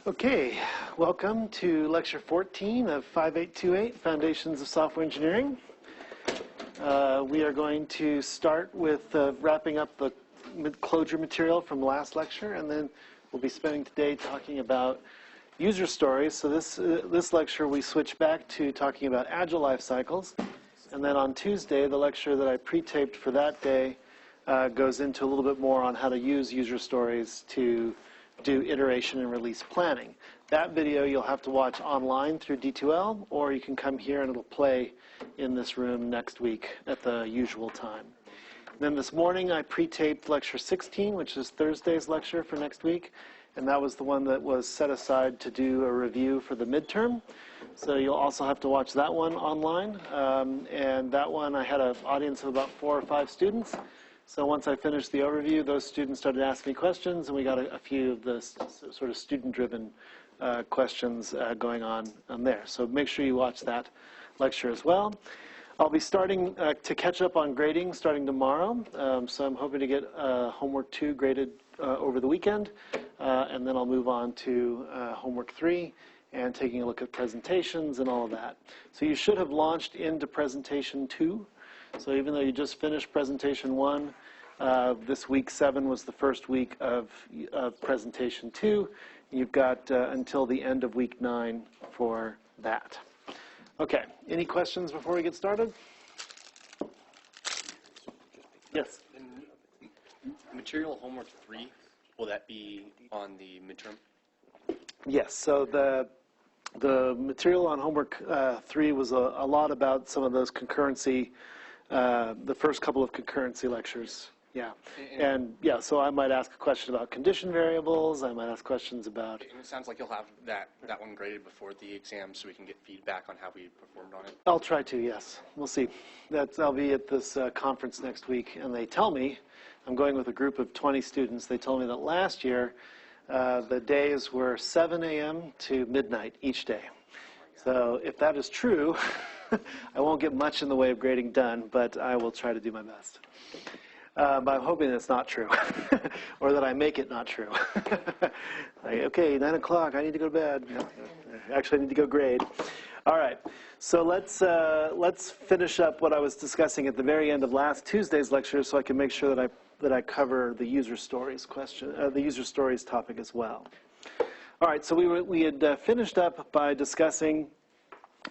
Okay, welcome to Lecture 14 of 5828, Foundations of Software Engineering. We are going to start with wrapping up the Clojure material from last lecture, and then we'll be spending today talking about user stories. So this lecture we switch back to talking about agile life cycles, and then on Tuesday the lecture that I pre-taped for that day goes into a little bit more on how to use user stories to do iteration and release planning. That video you'll have to watch online through D2L, or you can come here and it'll play in this room next week at the usual time. Then this morning I pre-taped lecture 16, which is Thursday's lecture for next week, and that was the one that was set aside to do a review for the midterm. So you'll also have to watch that one online, and that one I had an audience of about 4 or 5 students. So once I finished the overview, those students started asking me questions, and we got a few of the sort of student-driven questions going on there. So make sure you watch that lecture as well. I'll be starting to catch up on grading starting tomorrow. So I'm hoping to get homework 2 graded over the weekend, and then I'll move on to homework 3 and taking a look at presentations and all of that. So you should have launched into presentation 2. So even though you just finished presentation 1, this week 7 was the first week of presentation 2. You've got until the end of week 9 for that. Okay, any questions before we get started? Yes? Material homework 3, will that be on the midterm? Yes, so the material on homework 3 was a lot about some of those concurrency, the first couple of concurrency lectures. Yeah, and yeah, so I might ask a question about condition variables. I might ask questions about. And it sounds like you'll have that one graded before the exam, so we can get feedback on how we performed on it. I'll try to. Yes, we'll see. I'll be at this conference next week, and they tell me I'm going with a group of 20 students. They told me that last year the days were 7 a.m. to midnight each day. So if that is true, I won't get much in the way of grading done, but I will try to do my best. But I'm hoping it's not true, or that I make it not true. Like, okay, 9 o'clock, I need to go to bed. Actually, I need to go grade. All right, so let's finish up what I was discussing at the very end of last Tuesday's lecture, so I can make sure that I cover the user stories the user stories topic as well. All right, so we had finished up by discussing.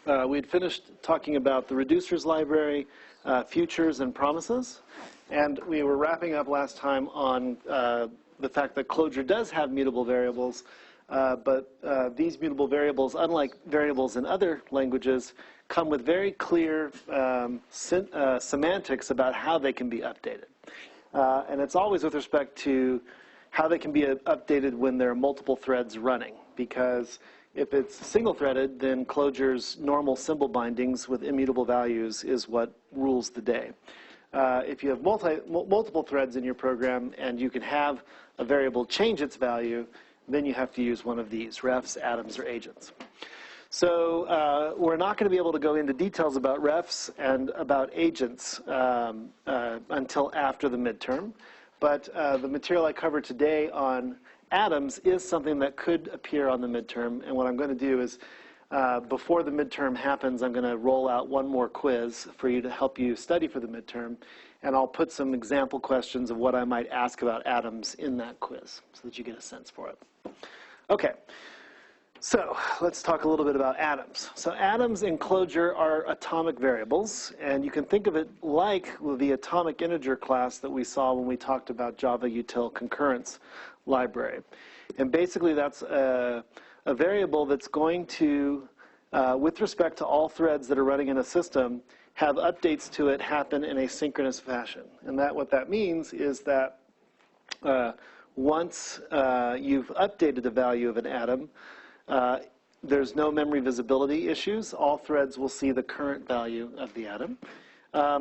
We had finished talking about the reducers library, futures, and promises. And we were wrapping up last time on the fact that Clojure does have mutable variables, but these mutable variables, unlike variables in other languages, come with very clear semantics about how they can be updated. And it's always with respect to how they can be updated when there are multiple threads running, because if it's single-threaded, then Clojure's normal symbol bindings with immutable values is what rules the day. If you have multiple threads in your program and you can have a variable change its value, then you have to use one of these, refs, atoms, or agents. So we're not going to be able to go into details about refs and about agents until after the midterm. But the material I covered today on atoms is something that could appear on the midterm. And what I'm going to do is, before the midterm happens, I'm going to roll out one more quiz for you to help you study for the midterm. And I'll put some example questions of what I might ask about atoms in that quiz so that you get a sense for it. Okay, so let's talk a little bit about atoms. So atoms in Clojure are atomic variables. And you can think of it like the atomic integer class that we saw when we talked about Java util concurrence library. And basically that's a variable that's going to, with respect to all threads that are running in a system, have updates to it happen in a synchronous fashion. And what that means is that once you've updated the value of an atom, there's no memory visibility issues. All threads will see the current value of the atom.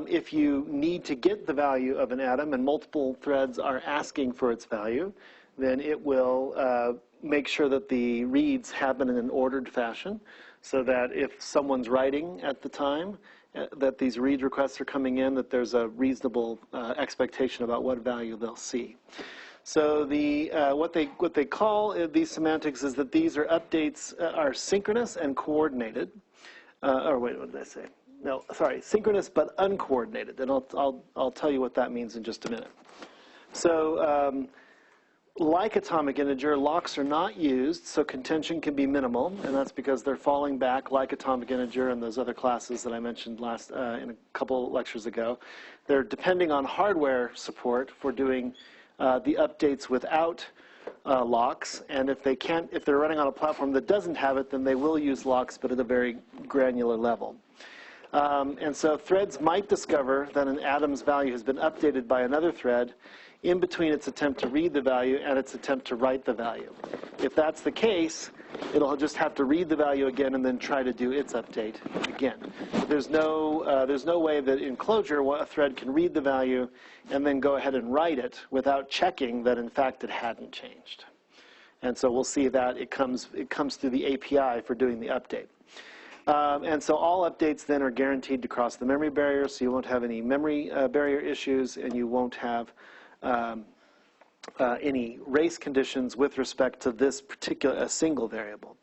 If you need to get the value of an atom and multiple threads are asking for its value, then it will make sure that the reads happen in an ordered fashion, so that if someone's writing at the time that these read requests are coming in, that there's a reasonable expectation about what value they'll see. So what they call these semantics is that these are updates are synchronous and coordinated. Or wait, what did I say? No, sorry, synchronous but uncoordinated. And I'll tell you what that means in just a minute. So like atomic integer, locks are not used, so contention can be minimal, and that's because they're falling back like atomic integer and those other classes that I mentioned in a couple lectures ago. They're depending on hardware support for doing the updates without locks, and if they're running on a platform that doesn't have it, then they will use locks, but at a very granular level. And so threads might discover that an atom's value has been updated by another thread in between its attempt to read the value and its attempt to write the value. If that's the case, it'll just have to read the value again and then try to do its update again. But there's no way that in Clojure a thread can read the value and then go ahead and write it without checking that in fact it hadn't changed. And so we'll see that it comes through the API for doing the update. And so all updates then are guaranteed to cross the memory barrier, so you won't have any memory barrier issues, and you won't have any race conditions with respect to this particular single variable.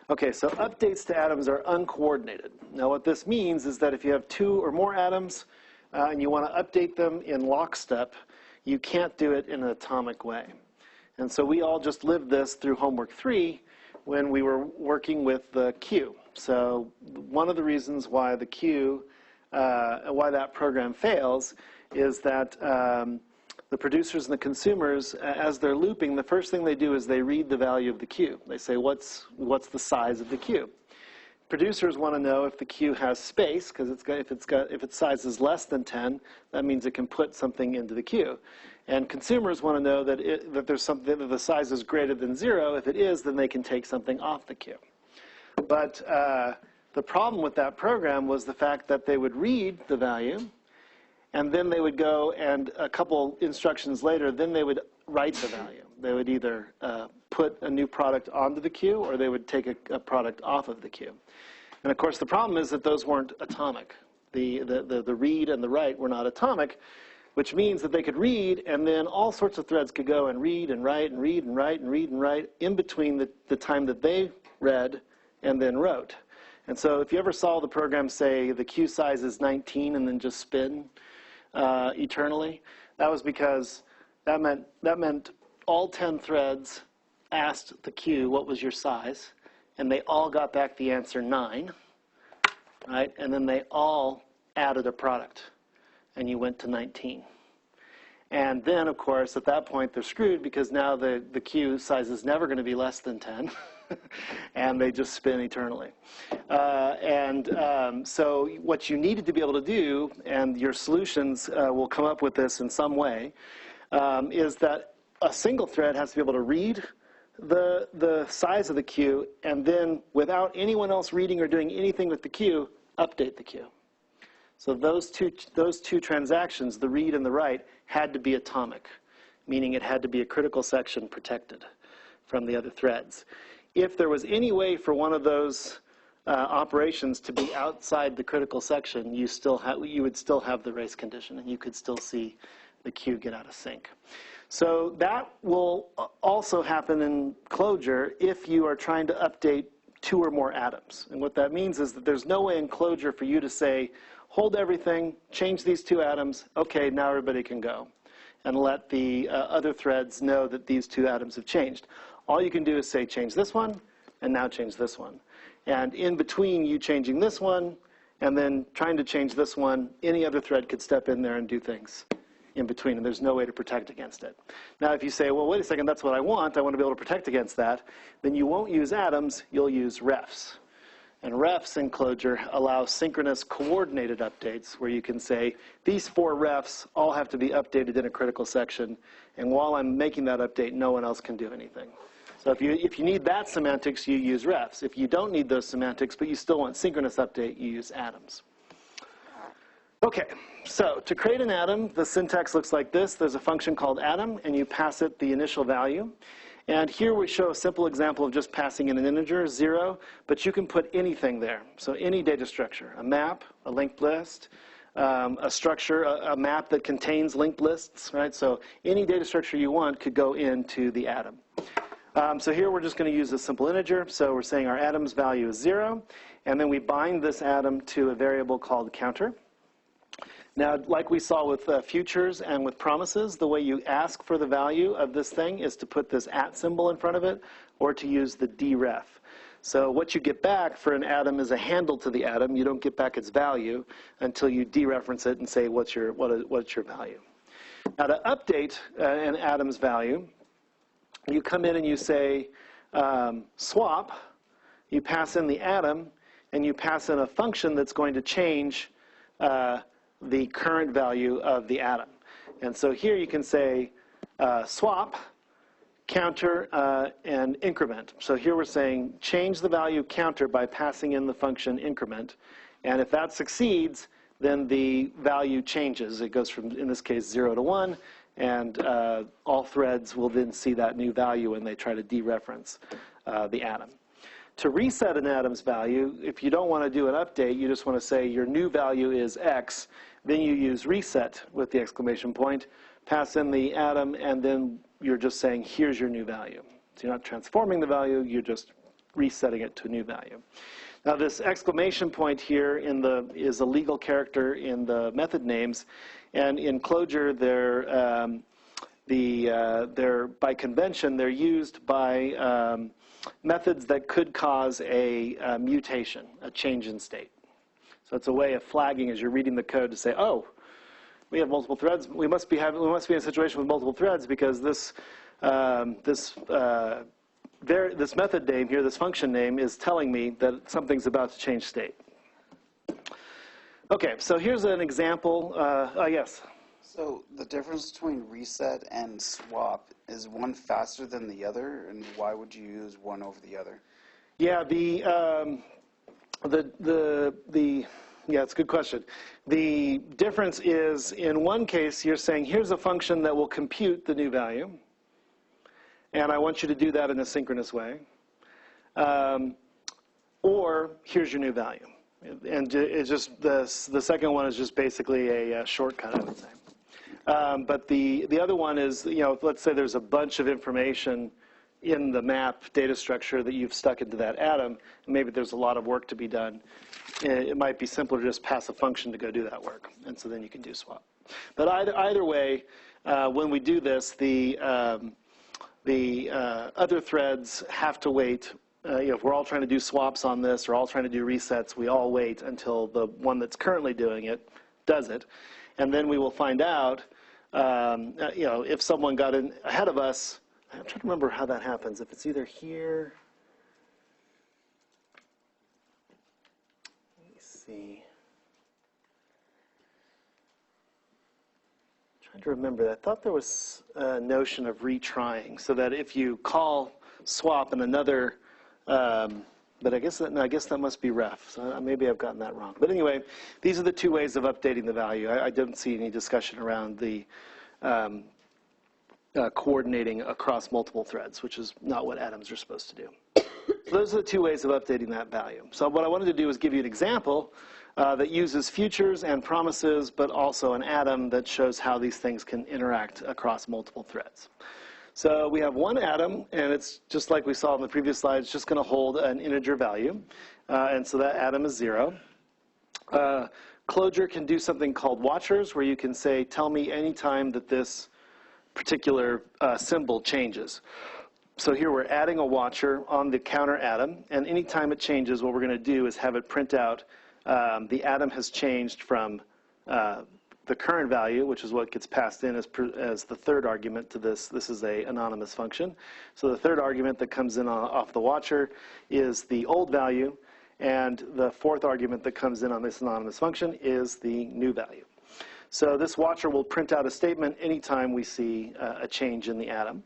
Okay, so updates to atoms are uncoordinated. Now what this means is that if you have 2 or more atoms and you want to update them in lockstep, you can't do it in an atomic way. And so we all just lived this through homework 3 when we were working with the queue. So one of the reasons why the queue, why that program fails is that the producers and the consumers, as they're looping, the first thing they do is they read the value of the queue. They say, what's the size of the queue? Producers want to know if the queue has space, because if its size is less than 10, that means it can put something into the queue. And consumers want to know that there's something that the size is greater than 0. If it is, then they can take something off the queue. But the problem with that program was the fact that they would read the value, and then they would go, and a couple instructions later, then they would write the value. They would either put a new product onto the queue, or they would take a product off of the queue. And of course, the problem is that those weren't atomic. The read and the write were not atomic, which means that they could read, and then all sorts of threads could go and read and write and read and write and read and write in between the time that they read and then wrote. And so if you ever saw the program say the queue size is 19 and then just spin eternally, that was because that meant all 10 threads asked the queue what was your size, and they all got back the answer 9, right? And then they all added a product, and you went to 19. And then, of course, at that point, they're screwed because now the queue size is never going to be less than 10, and they just spin eternally. So what you needed to be able to do, and your solutions will come up with this in some way, is that a single thread has to be able to read the size of the queue, and then without anyone else reading or doing anything with the queue, update the queue. So those two transactions, the read and the write, had to be atomic, meaning it had to be a critical section protected from the other threads. If there was any way for one of those operations to be outside the critical section, you would still have the race condition, and you could still see the queue get out of sync. So that will also happen in Clojure if you are trying to update 2 or more atoms. And what that means is that there's no way in Clojure for you to say, hold everything, change these 2 atoms, okay, now everybody can go, and let the other threads know that these 2 atoms have changed. All you can do is say, change this one, and now change this one. And in between you changing this one and then trying to change this one, any other thread could step in there and do things in between, and there's no way to protect against it. Now, if you say, well, wait a second, that's what I want to be able to protect against that, then you won't use atoms, you'll use refs. And refs in Clojure allow synchronous coordinated updates where you can say, these 4 refs all have to be updated in a critical section, and while I'm making that update, no one else can do anything. So if you need that semantics, you use refs. If you don't need those semantics, but you still want synchronous update, you use atoms. Okay, so to create an atom, the syntax looks like this. There's a function called atom, and you pass it the initial value. And here we show a simple example of just passing in an integer, 0, but you can put anything there. So any data structure, a map, a linked list, a structure, a map that contains linked lists, right? So any data structure you want could go into the atom. So here we're just going to use a simple integer. So we're saying our atom's value is 0, and then we bind this atom to a variable called counter. Now, like we saw with futures and with promises, the way you ask for the value of this thing is to put this @ symbol in front of it, or to use the deref. So what you get back for an atom is a handle to the atom. You don't get back its value until you dereference it and say what's your value. Now, to update an atom's value, you come in and you say swap. You pass in the atom, and you pass in a function that's going to change the current value of the atom. And so here you can say swap, counter, and increment. So here we're saying change the value counter by passing in the function increment. And if that succeeds, then the value changes. It goes from, in this case, 0 to 1. And all threads will then see that new value when they try to dereference the atom. To reset an atom's value, if you don't want to do an update, you just want to say your new value is X, then you use reset with the exclamation point, pass in the atom, and then you're just saying, here's your new value. So you're not transforming the value, you're just resetting it to a new value. Now this exclamation point here is a legal character in the method names, and in Clojure they're by convention, they're used by methods that could cause a mutation, a change in state. So it's a way of flagging as you're reading the code to say, oh, we have multiple threads. We must be in a situation with multiple threads because this method name here, this function name, is telling me that something's about to change state. Okay, so here's an example. Yes. So the difference between reset and swap, is one faster than the other, and why would you use one over the other? Yeah, yeah, it's a good question. The difference is, in one case, you're saying, here's a function that will compute the new value, and I want you to do that in a synchronous way. Or, here's your new value. And it's just, the second one is just basically a shortcut, I would say. But the other one is, let's say there's a bunch of information in the map data structure that you've stuck into that atom, and maybe there's a lot of work to be done. It might be simpler to just pass a function to go do that work, and so then you can do swap. But either way, when we do this, the other threads have to wait. If we're all trying to do swaps on this or all trying to do resets, we all wait until the one that's currently doing it does it. And then we will find out, if someone got in ahead of us. I'm trying to remember how that happens. If it's either here. Let me see. I'm trying to remember. I thought there was a notion of retrying, so that if you call swap in another, but I guess that must be ref. So maybe I've gotten that wrong. But anyway, these are the two ways of updating the value. I didn't see any discussion around the coordinating across multiple threads, which is not what atoms are supposed to do. So those are the two ways of updating that value. So what I wanted to do is give you an example that uses futures and promises, but also an atom that shows how these things can interact across multiple threads. So we have one atom, and it's just like we saw in the previous slide. It's just going to hold an integer value, and so that atom is 0. Clojure can do something called watchers, where you can say, tell me any time that this particular symbol changes. So here we're adding a watcher on the counter atom, and any time it changes, what we're going to do is have it print out the atom has changed from the current value, which is what gets passed in as the third argument to this. This is an anonymous function. So the third argument that comes in off the watcher is the old value, and the fourth argument that comes in on this anonymous function is the new value. So this watcher will print out a statement anytime we see a change in the atom.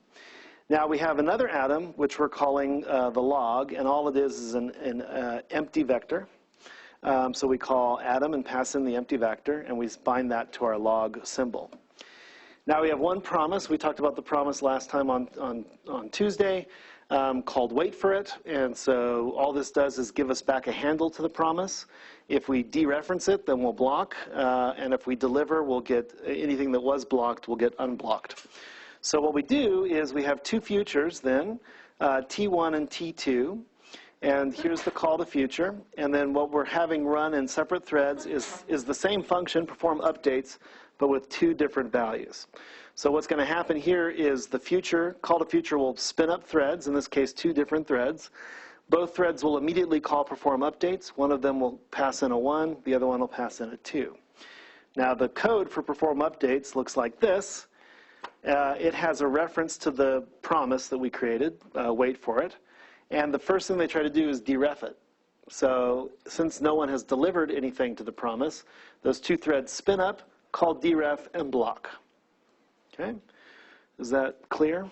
Now we have another atom, which we're calling the log, and all it is an empty vector. So we call atom and pass in the empty vector, and we bind that to our log symbol. Now we have one promise. We talked about the promise last time on Tuesday. called wait for it. And so all this does is give us back a handle to the promise. If we dereference it, then we'll block. And if we deliver, we'll get anything that was blocked will get unblocked. So what we do is we have two futures then, T1 and T2. And here's the call to future. And then what we're having run in separate threads is the same function, perform updates, but with two different values. So what's going to happen here is the future, call to future will spin up threads, in this case two different threads. Both threads will immediately call perform updates. One of them will pass in a 1, the other one will pass in a 2. Now the code for perform updates looks like this. It has a reference to the promise that we created, wait for it. And the first thing they try to do is deref it. So since no one has delivered anything to the promise, those two threads spin up, call deref, and block. Okay? Is that clear?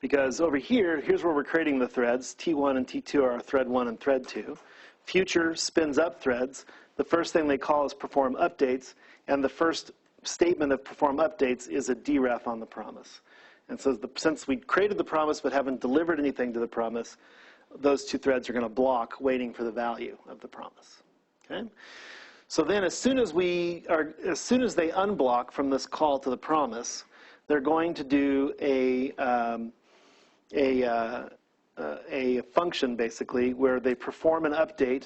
Because over here, here's where we're creating the threads. T1 and T2 are thread 1 and thread 2. Future spins up threads. The first thing they call is perform updates, and the first statement of perform updates is a deref on the promise. And so since we created the promise but haven't delivered anything to the promise, those two threads are going to block waiting for the value of the promise. Okay? So then as soon as they unblock from this call to the promise, they're going to do a function basically where they perform an update,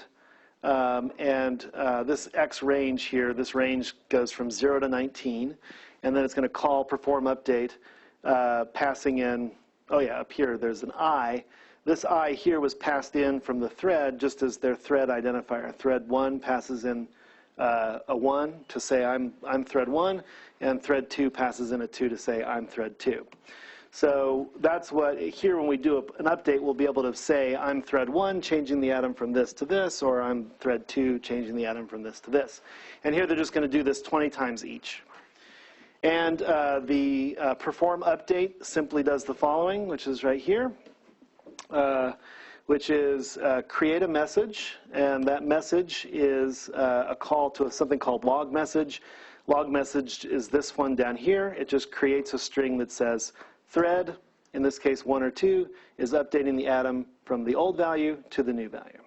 and this X range here, this range goes from 0 to 19, and then it's going to call perform update, passing in, up here there's an I. This I here was passed in from the thread just as their thread identifier. Thread 1 passes in a 1 to say I'm thread 1, and thread 2 passes in a 2 to say I'm thread 2. So that's what, here when we do an update, we'll be able to say I'm thread 1, changing the atom from this to this, or I'm thread 2, changing the atom from this to this. And here they're just going to do this 20 times each. And the perform update simply does the following, which is right here, which is create a message, and that message is a call to something called log message. Log message is this one down here. It just creates a string that says thread, in this case 1 or 2, is updating the atom from the old value to the new value.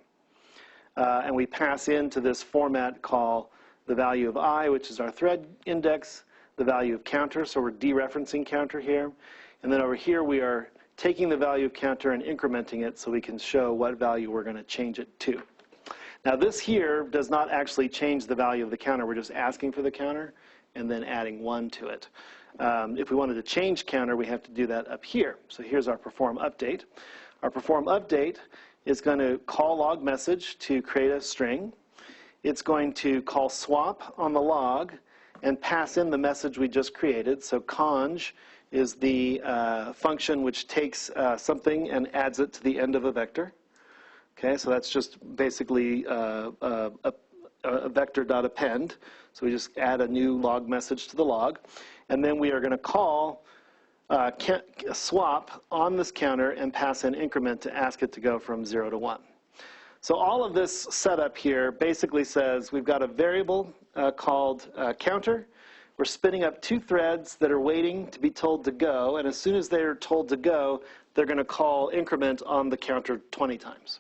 And we pass into this format call the value of I, which is our thread index, the value of counter, so we're dereferencing counter here. And then over here we are taking the value of counter and incrementing it so we can show what value we're going to change it to. Now this here does not actually change the value of the counter. We're just asking for the counter and then adding 1 to it. If we wanted to change counter, we have to do that up here. So here's our perform update. Our perform update is going to call log message to create a string. It's going to call swap on the log and pass in the message we just created. So conj is the function which takes something and adds it to the end of a vector. Okay, so that's just basically a vector.append. So we just add a new log message to the log. And then we are going to call swap on this counter and pass an increment to ask it to go from 0 to 1. So all of this setup here basically says we've got a variable called counter. We're spinning up two threads that are waiting to be told to go, and as soon as they're told to go, they're going to call increment on the counter 20 times.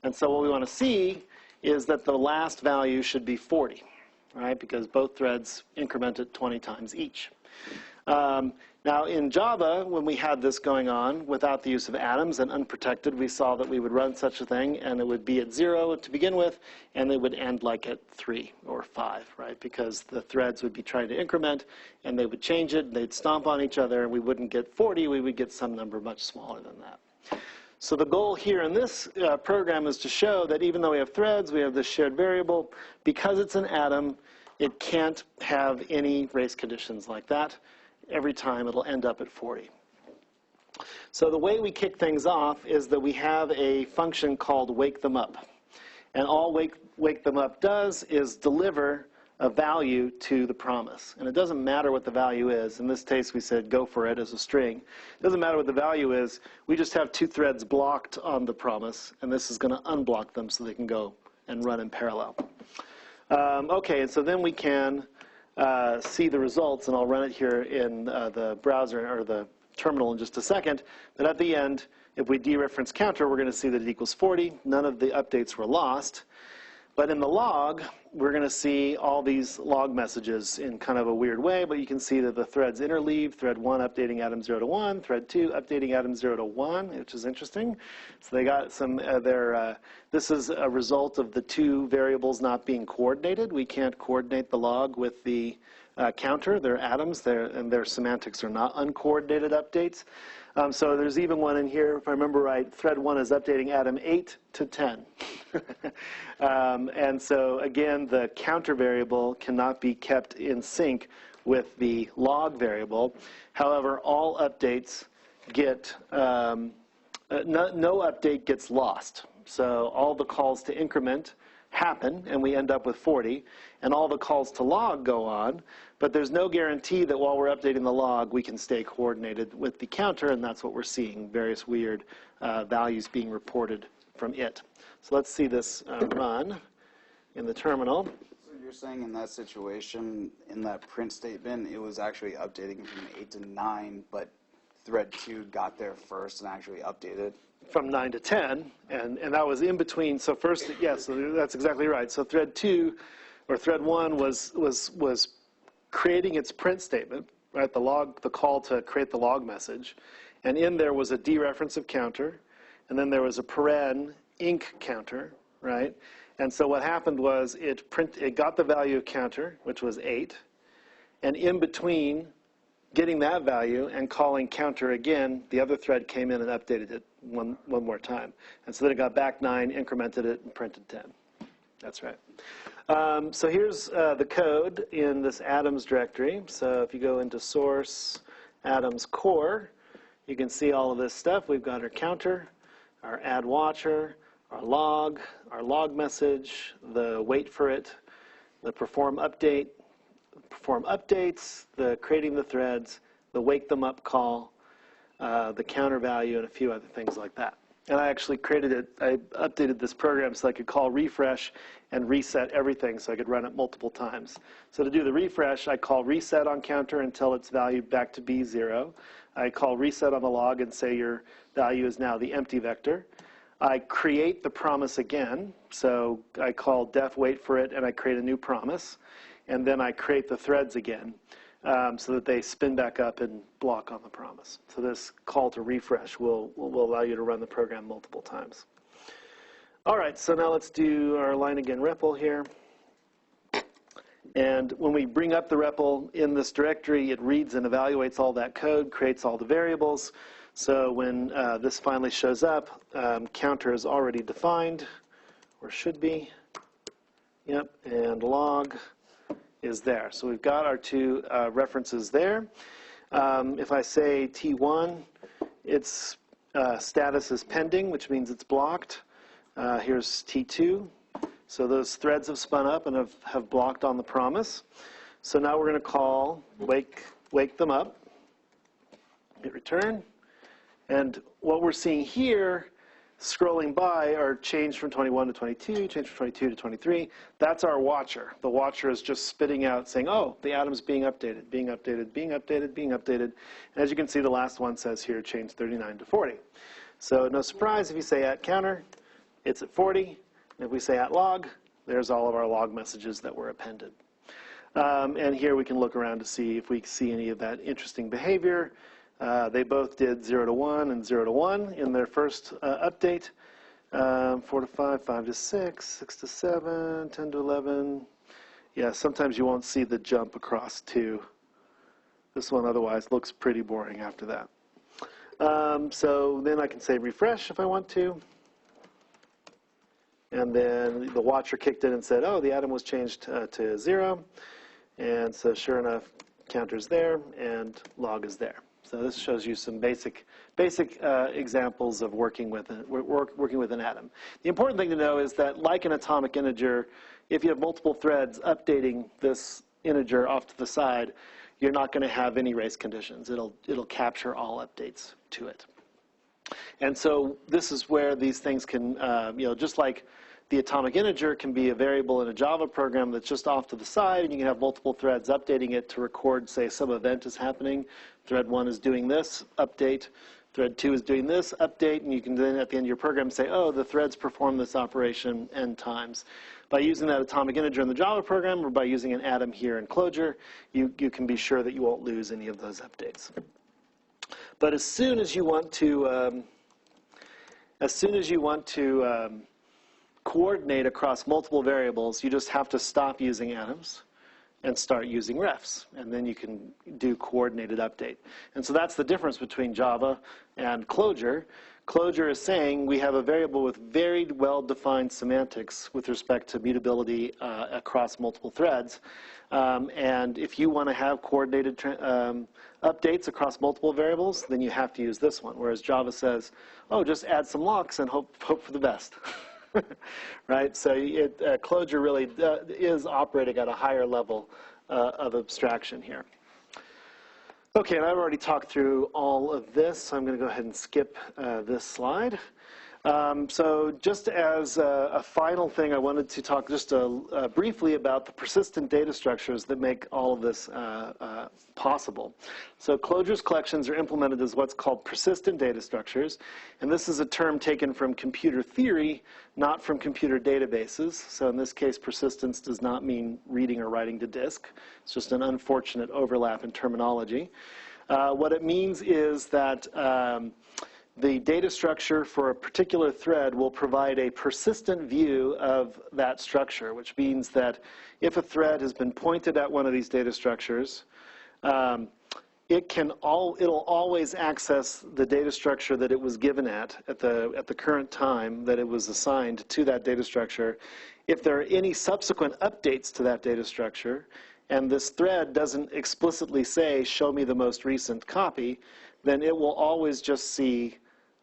And so what we want to see is that the last value should be 40, right? Because both threads increment it 20 times each. Now in Java, when we had this going on without the use of atoms and unprotected, we saw that we would run such a thing and it would be at 0 to begin with, and it would end like at 3 or 5, right? Because the threads would be trying to increment and they would change it, and they'd stomp on each other, and we wouldn't get 40, we would get some number much smaller than that. So the goal here in this program is to show that even though we have threads, we have this shared variable, because it's an atom, it can't have any race conditions like that. Every time it'll end up at 40. So the way we kick things off is that we have a function called wake them up. And all wake them up does is deliver a value to the promise. And it doesn't matter what the value is. In this case, we said go for it as a string. It doesn't matter what the value is. We just have two threads blocked on the promise, and this is going to unblock them so they can go and run in parallel. Okay, and so then we can see the results, and I'll run it here in the browser or the terminal in just a second. But at the end, if we dereference counter, we're going to see that it equals 40. None of the updates were lost. But in the log, we're going to see all these log messages in kind of a weird way, but you can see that the threads interleave, thread 1 updating atom 0 to 1, thread 2 updating atom 0 to 1, which is interesting. So they got some, this is a result of the two variables not being coordinated. We can't coordinate the log with the counter. They're atoms, and their semantics are not uncoordinated updates. So there's even one in here, if I remember right, thread 1 is updating atom 8 to 10. And so again, the counter variable cannot be kept in sync with the log variable. However, all updates get, no update gets lost. So all the calls to increment happen, and we end up with 40, and all the calls to log go on, but there's no guarantee that while we're updating the log, we can stay coordinated with the counter, and that's what we're seeing, various weird values being reported from it. So let's see this run in the terminal. So you're saying in that situation, in that print statement, it was actually updating from 8 to 9, but thread 2 got there first and actually updated? From 9 to 10, and that was in between. So first, yes, so that's exactly right. So thread 2, or thread 1 was creating its print statement, right? The call to create the log message, and in there was a dereference of counter, and then there was a paren inc counter, right? And so what happened was it got the value of counter, which was 8, and in between getting that value and calling counter again, the other thread came in and updated it one more time. And so then it got back 9, incremented it, and printed 10. That's right. So here's the code in this atoms directory. So if you go into source, atoms core, you can see all of this stuff. We've got our counter, our add watcher, our log message, the wait for it, the perform update, perform updates, the creating the threads, the wake them up call, the counter value, and a few other things like that. And I actually created it, I updated this program so I could call refresh and reset everything so I could run it multiple times. So to do the refresh, I call reset on counter until its value back to be 0. I call reset on the log and say your value is now the empty vector. I create the promise again, so I call def wait for it and I create a new promise. And then I create the threads again so that they spin back up and block on the promise. So this call to refresh will allow you to run the program multiple times. All right, so now let's do our line again REPL here. And when we bring up the REPL in this directory, it reads and evaluates all that code, creates all the variables. So when this finally shows up, counter is already defined, or should be. Yep, and log is there. So we've got our two references there. If I say T1, its status is pending, which means it's blocked. Here's T2. So those threads have spun up and have blocked on the promise. So now we're going to call wake them up, hit return. And what we're seeing here, scrolling by, are change from 21 to 22, change from 22 to 23. That's our watcher. The watcher is just spitting out saying, oh, the atom's being updated, being updated, being updated, being updated. And as you can see, the last one says here, change 39 to 40. So no surprise if you say at counter, it's at 40. And if we say at log, there's all of our log messages that were appended. And here we can look around to see if we see any of that interesting behavior. They both did 0 to 1 and 0 to 1 in their first update. 4 to 5, 5 to 6, 6 to 7, 10 to 11. Yeah, sometimes you won't see the jump across 2. This one otherwise looks pretty boring after that. So then I can say refresh if I want to. And then the watcher kicked in and said, oh, the atom was changed to 0. And so sure enough, counter's there and log is there. So this shows you some basic examples of working with an atom. The important thing to know is that, like an atomic integer, if you have multiple threads updating this integer off to the side, you're not going to have any race conditions. It'll capture all updates to it. And so this is where these things can, just like The atomic integer can be a variable in a Java program that's just off to the side, and you can have multiple threads updating it to record, say, some event is happening. Thread 1 is doing this, update. Thread 2 is doing this, update, and you can then at the end of your program say, oh, the threads perform this operation n times. By using that atomic integer in the Java program or by using an atom here in Clojure, you can be sure that you won't lose any of those updates. But as soon as you want to, coordinate across multiple variables, you just have to stop using atoms and start using refs, and then you can do coordinated update. And so that's the difference between Java and Clojure. Clojure is saying we have a variable with very well-defined semantics with respect to mutability across multiple threads. And if you want to have coordinated updates across multiple variables, then you have to use this one. Whereas Java says, oh, just add some locks and hope for the best. Right? So Clojure really is operating at a higher level of abstraction here. Okay, and I've already talked through all of this, so I'm going to go ahead and skip this slide. So just as a final thing, I wanted to talk just briefly about the persistent data structures that make all of this possible. So Clojure's collections are implemented as what's called persistent data structures, and this is a term taken from computer theory, not from computer databases. So in this case, persistence does not mean reading or writing to disk. It's just an unfortunate overlap in terminology. What it means is that the data structure for a particular thread will provide a persistent view of that structure, which means that if a thread has been pointed at one of these data structures, it'll always access the data structure that it was given at the current time that it was assigned to that data structure. If there are any subsequent updates to that data structure, and this thread doesn't explicitly say, show me the most recent copy, then it will always just see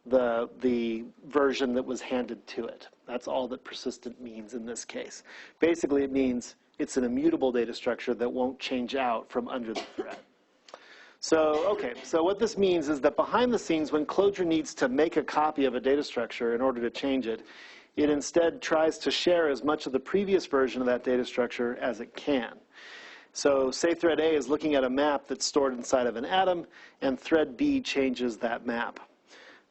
the version that was handed to it. That's all that persistent means in this case. Basically, it means it's an immutable data structure that won't change out from under the thread. So, okay, so what this means is that behind the scenes, when Clojure needs to make a copy of a data structure in order to change it, it instead tries to share as much of the previous version of that data structure as it can. So say thread A is looking at a map that's stored inside of an atom, and thread B changes that map.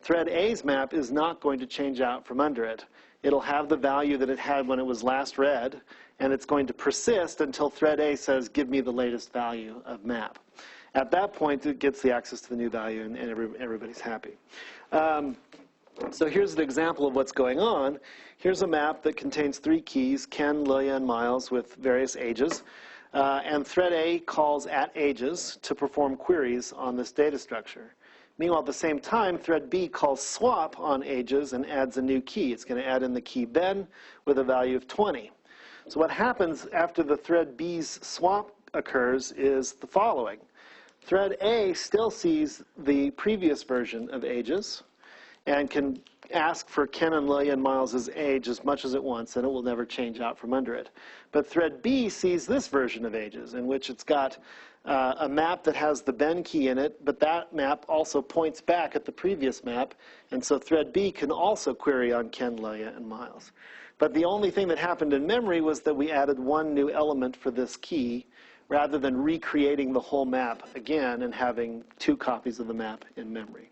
Thread A's map is not going to change out from under it. It'll have the value that it had when it was last read, and it's going to persist until thread A says, give me the latest value of map. At that point, it gets the access to the new value, and everybody's happy. So here's an example of what's going on. Here's a map that contains 3 keys, Ken, Lilia, and Miles, with various ages. And thread A calls at ages to perform queries on this data structure. Meanwhile, at the same time, thread B calls swap on ages and adds a new key. It's going to add in the key Ben with a value of 20. So what happens after the thread B's swap occurs is the following. Thread A still sees the previous version of ages and can ask for Ken and Lilia and Miles' age as much as it wants, and it will never change out from under it. But thread B sees this version of ages, in which it's got a map that has the Ben key in it, but that map also points back at the previous map, and so thread B can also query on Ken, Lilia, and Miles. But the only thing that happened in memory was that we added one new element for this key, rather than recreating the whole map again and having 2 copies of the map in memory.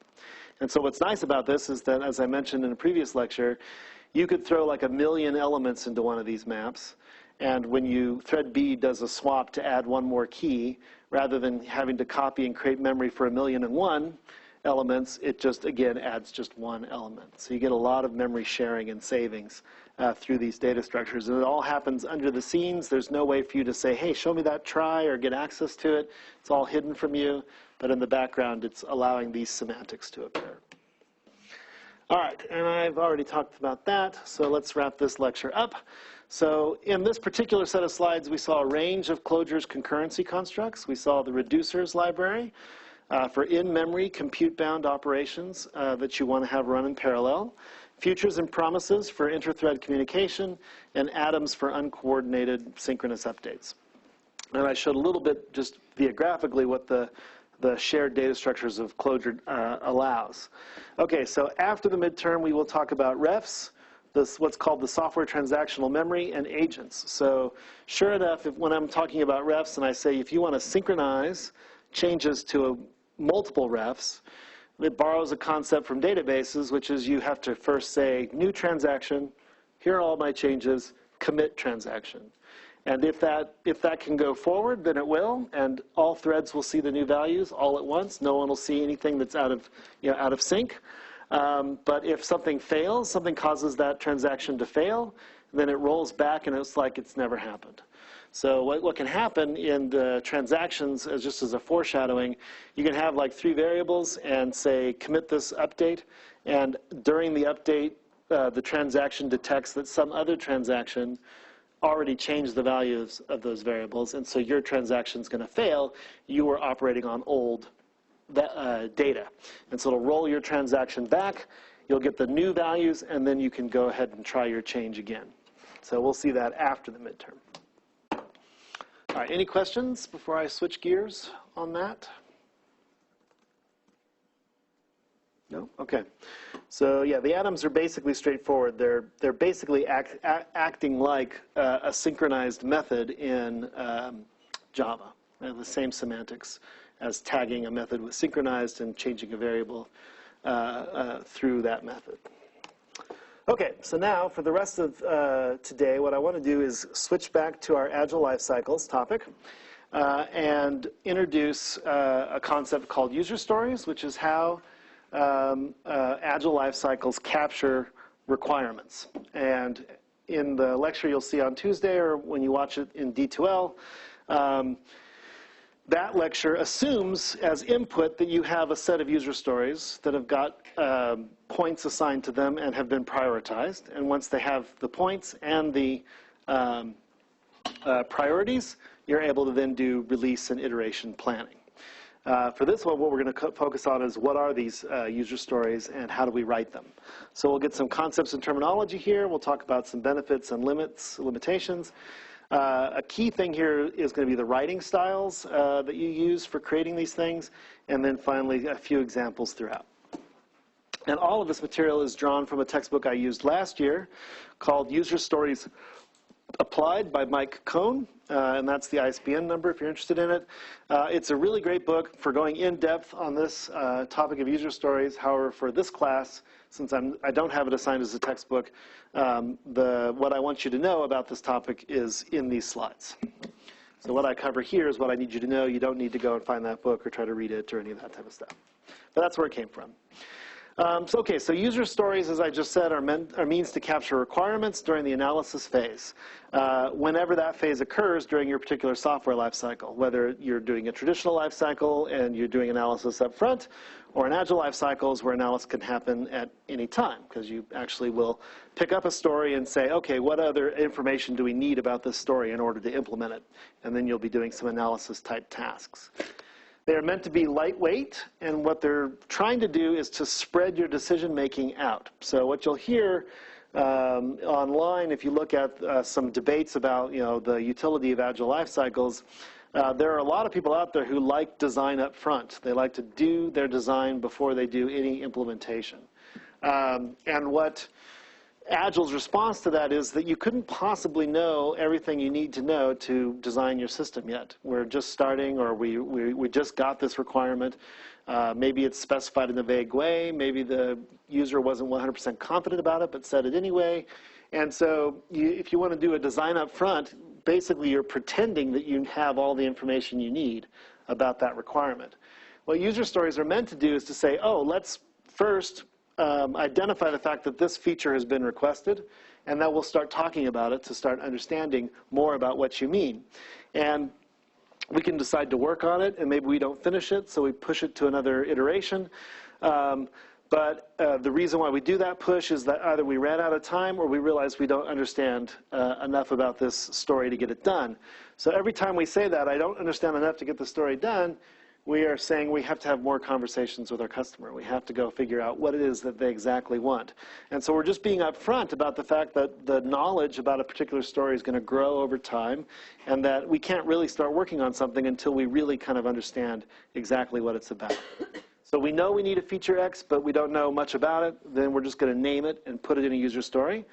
And so what's nice about this is that, as I mentioned in a previous lecture, you could throw like 1,000,000 elements into one of these maps, and when thread B does a swap to add one more key, rather than having to copy and create memory for 1,000,001 elements, it just, again, adds just one element. So you get a lot of memory sharing and savings through these data structures. And it all happens under the scenes. There's no way for you to say, hey, show me that try or get access to it. It's all hidden from you. But in the background, it's allowing these semantics to occur. All right, and I've already talked about that, so let's wrap this lecture up. So in this particular set of slides, we saw a range of Clojure's concurrency constructs. We saw the reducers library for in-memory compute-bound operations that you want to have run in parallel, futures and promises for inter-thread communication, and atoms for uncoordinated synchronous updates. And I showed a little bit, just geographically, what the shared data structures of Clojure allows. Okay, so after the midterm, we will talk about refs, this what's called the software transactional memory and agents. So sure enough, when I'm talking about refs and I say if you want to synchronize changes to multiple refs, it borrows a concept from databases, which is you have to first say new transaction, here are all my changes, commit transaction. And if that can go forward, then it will, and all threads will see the new values all at once. No one will see anything that's out of sync. But if something fails, something causes that transaction to fail, then it rolls back and it's like it's never happened. So what can happen in the transactions, just as a foreshadowing, you can have like 3 variables and say commit this update, and during the update, the transaction detects that some other transaction already changed the values of those variables, and so your transaction's going to fail. You were operating on old data. And so it'll roll your transaction back, you'll get the new values, and then you can go ahead and try your change again. So we'll see that after the midterm. All right, any questions before I switch gears on that? No? Okay. So yeah, the atoms are basically straightforward. They're basically acting like a synchronized method in Java. They have the same semantics as tagging a method with synchronized and changing a variable through that method. Okay, so now for the rest of today, what I want to do is switch back to our Agile Life Cycles topic and introduce a concept called user stories, which is how Agile Life Cycles capture requirements. And in the lecture you'll see on Tuesday, or when you watch it in D2L, that lecture assumes as input that you have a set of user stories that have got points assigned to them and have been prioritized. And once they have the points and the priorities, you're able to then do release and iteration planning. For this one, what we're going to focus on is what are these user stories and how do we write them. So we'll get some concepts and terminology here. We'll talk about some benefits and limitations. A key thing here is going to be the writing styles that you use for creating these things, and then finally a few examples throughout. And all of this material is drawn from a textbook I used last year called User Stories Applied by Mike Cohn, and that's the ISBN number if you're interested in it. It's a really great book for going in depth on this topic of user stories. However, for this class, since I don't have it assigned as a textbook, what I want you to know about this topic is in these slides. So what I cover here is what I need you to know. You don't need to go and find that book or try to read it or any of that type of stuff. But that's where it came from. So user stories, as I just said, are means to capture requirements during the analysis phase. Whenever that phase occurs during your particular software lifecycle, whether you're doing a traditional lifecycle and you're doing analysis up front, or an agile lifecycles where analysis can happen at any time, because you actually will pick up a story and say, okay, what other information do we need about this story in order to implement it? And then you'll be doing some analysis type tasks. They're meant to be lightweight, and what they're trying to do is to spread your decision-making out. So what you'll hear online, if you look at some debates about the utility of agile life cycles, there are a lot of people out there who like design up front. They like to do their design before they do any implementation. And what Agile's response to that is that you couldn't possibly know everything you need to know to design your system yet. We're just starting, or we just got this requirement. Maybe it's specified in a vague way. Maybe the user wasn't 100% confident about it, but said it anyway. And so if you want to do a design up front, basically you're pretending that you have all the information you need about that requirement. What user stories are meant to do is to say, oh, let's first identify the fact that this feature has been requested, and that we'll start talking about it to start understanding more about what you mean. And we can decide to work on it, and maybe we don't finish it, so we push it to another iteration. But the reason why we do that push is that either we ran out of time or we realize we don't understand enough about this story to get it done. So every time we say that, I don't understand enough to get the story done, we are saying we have to have more conversations with our customer. We have to go figure out what it is that they exactly want. And so we're just being upfront about the fact that the knowledge about a particular story is going to grow over time, and that we can't really start working on something until we really kind of understand exactly what it's about. So we know we need a feature X, but we don't know much about it. Then we're just going to name it and put it in a user story.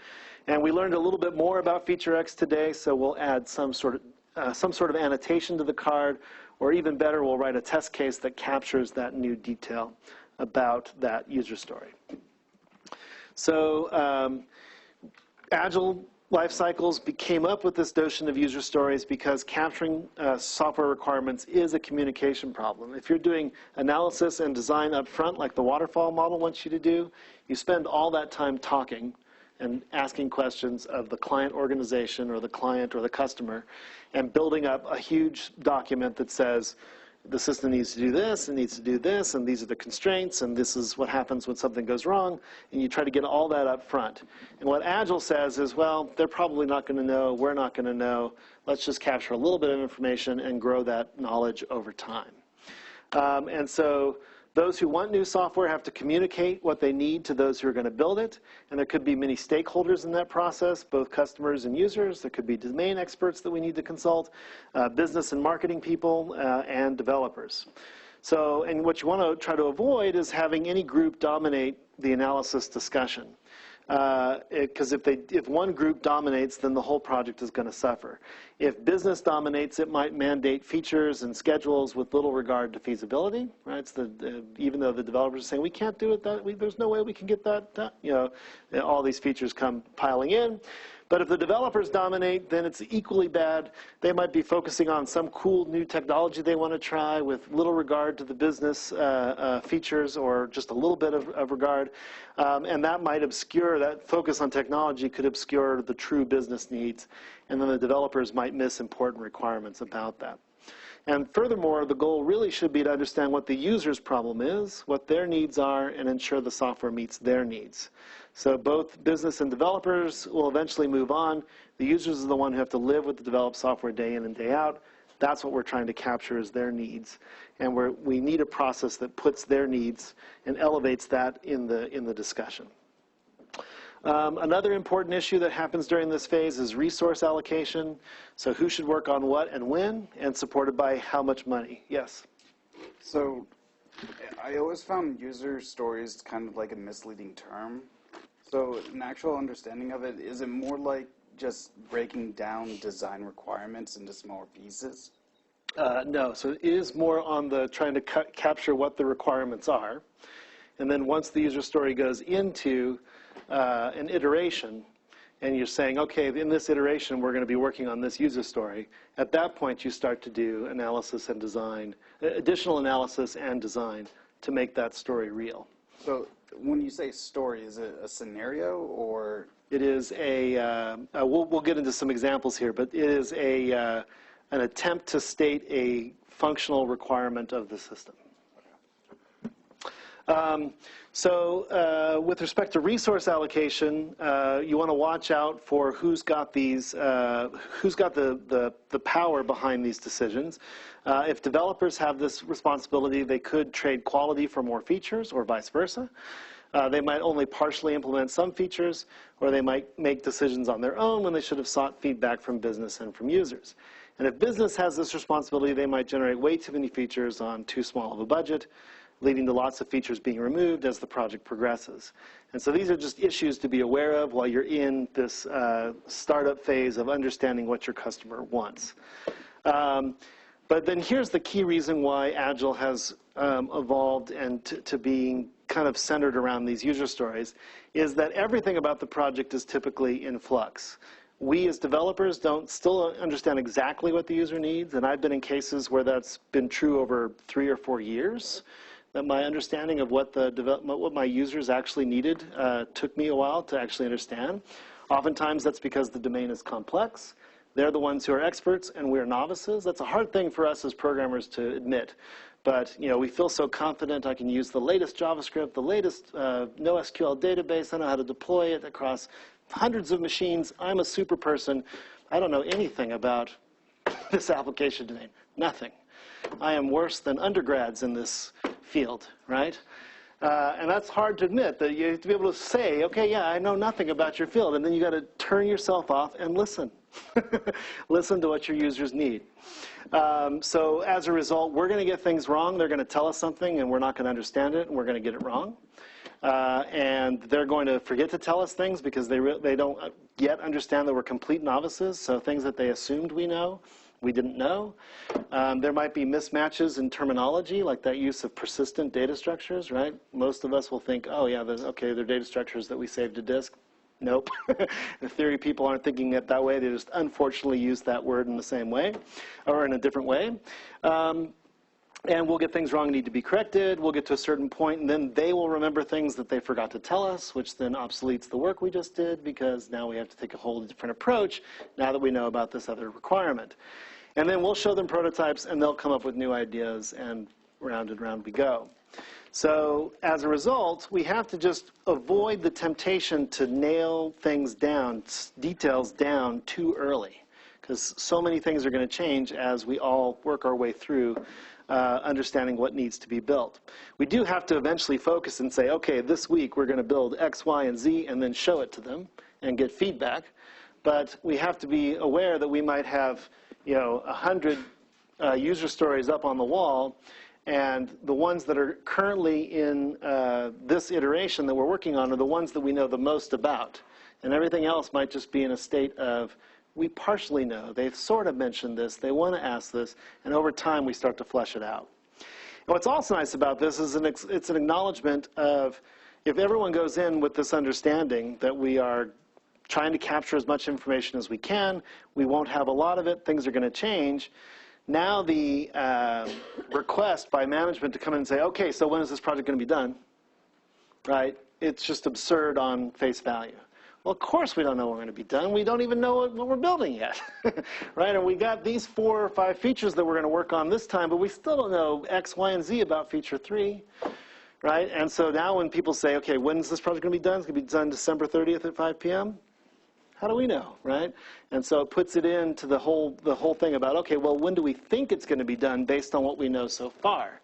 And we learned a little bit more about feature X today, so we'll add some sort of annotation to the card, or even better, we'll write a test case that captures that new detail about that user story. So Agile life cycles came up with this notion of user stories because capturing software requirements is a communication problem. If you're doing analysis and design up front, like the waterfall model wants you to do, you spend all that time talking and asking questions of the client organization or the client or the customer and building up a huge document that says, the system needs to do this, and needs to do this, and these are the constraints, and this is what happens when something goes wrong, and you try to get all that up front. And what Agile says is, well, they're probably not going to know, we're not going to know, let's just capture a little bit of information and grow that knowledge over time. And so those who want new software have to communicate what they need to those who are going to build it, and there could be many stakeholders in that process, both customers and users. There could be domain experts that we need to consult, business and marketing people, and developers. So, and what you want to try to avoid is having any group dominate the analysis discussion. Because if one group dominates, then the whole project is going to suffer. If business dominates, it might mandate features and schedules with little regard to feasibility. Right? It's even though the developers are saying we can't do it, there's no way we can get that done. You know, all these features come piling in. But if the developers dominate, then it's equally bad. They might be focusing on some cool new technology they want to try with little regard to the business features or just a little bit of regard. And that might obscure, that focus on technology could obscure the true business needs. And then the developers might miss important requirements about that. And furthermore, the goal really should be to understand what the user's problem is, what their needs are, and ensure the software meets their needs. So both business and developers will eventually move on. The users are the one who have to live with the developed software day in and day out. That's what we're trying to capture is their needs. And we need a process that puts their needs and elevates that in the discussion. Another important issue that happens during this phase is resource allocation. So who should work on what and when, and supported by how much money? Yes? So I always found user stories kind of like a misleading term. So an actual understanding of it, is it more like just breaking down design requirements into smaller pieces? No, so it is more on the trying to capture what the requirements are. And then once the user story goes into an iteration, and you're saying, okay, in this iteration, we're going to be working on this user story. At that point, you start to do analysis and design, additional analysis and design to make that story real. So when you say story, is it a scenario or? It is we'll get into some examples here, but it is an attempt to state a functional requirement of the system. With respect to resource allocation, you want to watch out for who's got the power behind these decisions. If developers have this responsibility, they could trade quality for more features or vice versa. They might only partially implement some features, or they might make decisions on their own when they should have sought feedback from business and from users. And if business has this responsibility, they might generate way too many features on too small of a budget, leading to lots of features being removed as the project progresses. And so these are just issues to be aware of while you're in this startup phase of understanding what your customer wants. But then here's the key reason why Agile has evolved and to being kind of centered around these user stories, is that everything about the project is typically in flux. We as developers don't still understand exactly what the user needs, and I've been in cases where that's been true over 3 or 4 years. That my understanding of what my users actually needed took me a while to actually understand. Oftentimes that's because the domain is complex. They're the ones who are experts and we're novices. That's a hard thing for us as programmers to admit. But we feel so confident I can use the latest JavaScript, the latest NoSQL database. I know how to deploy it across hundreds of machines. I'm a super person. I don't know anything about this application domain. Nothing. I am worse than undergrads in this field, right? And that's hard to admit, that you have to be able to say, okay, yeah, I know nothing about your field, and then you got to turn yourself off and listen. Listen to what your users need. So as a result, we're going to get things wrong. They're going to tell us something, and we're not going to understand it, and we're going to get it wrong. And they're going to forget to tell us things because they don't yet understand that we're complete novices. So things that they assumed we know, we didn't know. There might be mismatches in terminology, like that use of persistent data structures, right? Most of us will think, oh, yeah, okay, they're data structures that we saved to disk. Nope. In theory, people aren't thinking it that way. They just unfortunately use that word in the same way or in a different way. And we'll get things wrong, need to be corrected. We'll get to a certain point, and then they will remember things that they forgot to tell us, which then obsoletes the work we just did because now we have to take a whole different approach now that we know about this other requirement. And then we'll show them prototypes, and they'll come up with new ideas, and round we go. So as a result, we have to just avoid the temptation to nail things down, details down too early, because so many things are going to change as we all work our way through understanding what needs to be built. We do have to eventually focus and say, okay, this week we're going to build X, Y, and Z, and then show it to them and get feedback. But we have to be aware that we might have, 100 user stories up on the wall, and the ones that are currently in this iteration that we're working on are the ones that we know the most about. And everything else might just be in a state of, we partially know. They've sort of mentioned this. They want to ask this. And over time, we start to flesh it out. And what's also nice about this is it's an acknowledgement of, if everyone goes in with this understanding that we are trying to capture as much information as we can, we won't have a lot of it, things are going to change. Now the request by management to come in and say, okay, so when is this project going to be done? Right? It's just absurd on face value. Well, of course we don't know when we're going to be done. We don't even know what we're building yet. Right? And we got these 4 or 5 features that we're going to work on this time, but we still don't know X, Y, and Z about feature 3. Right? And so now when people say, okay, when is this project going to be done? It's going to be done December 30th at 5 p.m.? How do we know, right? And so it puts it into the whole thing about, okay, well, when do we think it's going to be done based on what we know so far?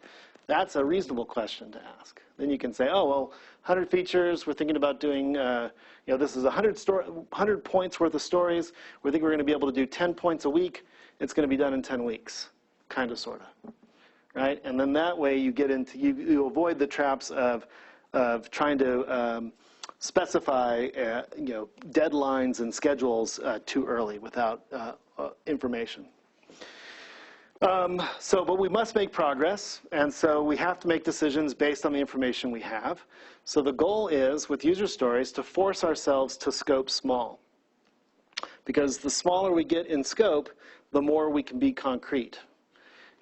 That's a reasonable question to ask. Then you can say, oh, well, 100 features, we're thinking about doing, this is 100 points worth of stories. We think we're going to be able to do 10 points a week. It's going to be done in 10 weeks, kind of, sort of, right? And then that way you get into, you avoid the traps of trying to specify, deadlines and schedules too early without information. But we must make progress, and so we have to make decisions based on the information we have. So the goal is, with user stories, to force ourselves to scope small. Because the smaller we get in scope, the more we can be concrete.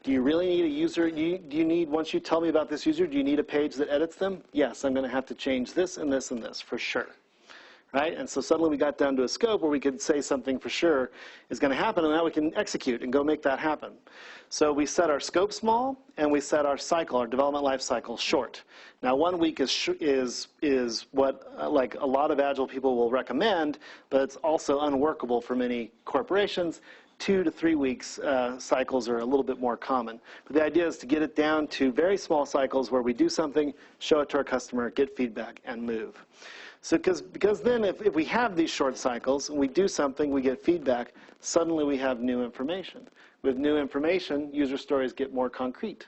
Do you really need a user? Do you need, once you tell me about this user, do you need a page that edits them? Yes, I'm going to have to change this and this and this, for sure. Right? And so suddenly we got down to a scope where we could say something for sure is going to happen, and now we can execute and go make that happen. So we set our scope small, and we set our cycle, our development life cycle, short. Now, 1 week is what like a lot of Agile people will recommend, but it's also unworkable for many corporations. 2 to 3 weeks cycles are a little bit more common. But the idea is to get it down to very small cycles where we do something, show it to our customer, get feedback, and move. So because then if we have these short cycles and we do something, we get feedback, suddenly we have new information. With new information, user stories get more concrete.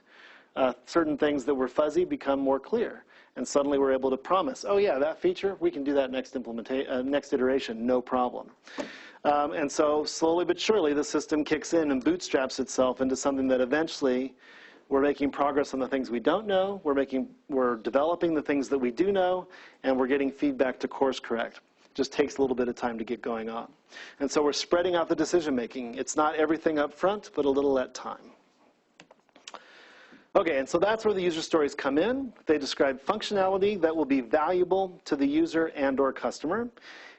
Certain things that were fuzzy become more clear. And suddenly we're able to promise, oh yeah, that feature, we can do that next iteration, no problem. And so slowly but surely the system kicks in and bootstraps itself into something that eventually we're making progress on the things we don't know, we're developing the things that we do know, and we're getting feedback to course correct. It just takes a little bit of time to get going on. And so we're spreading out the decision making. It's not everything up front, but a little at time. Okay, and so that's where the user stories come in. They describe functionality that will be valuable to the user and or customer.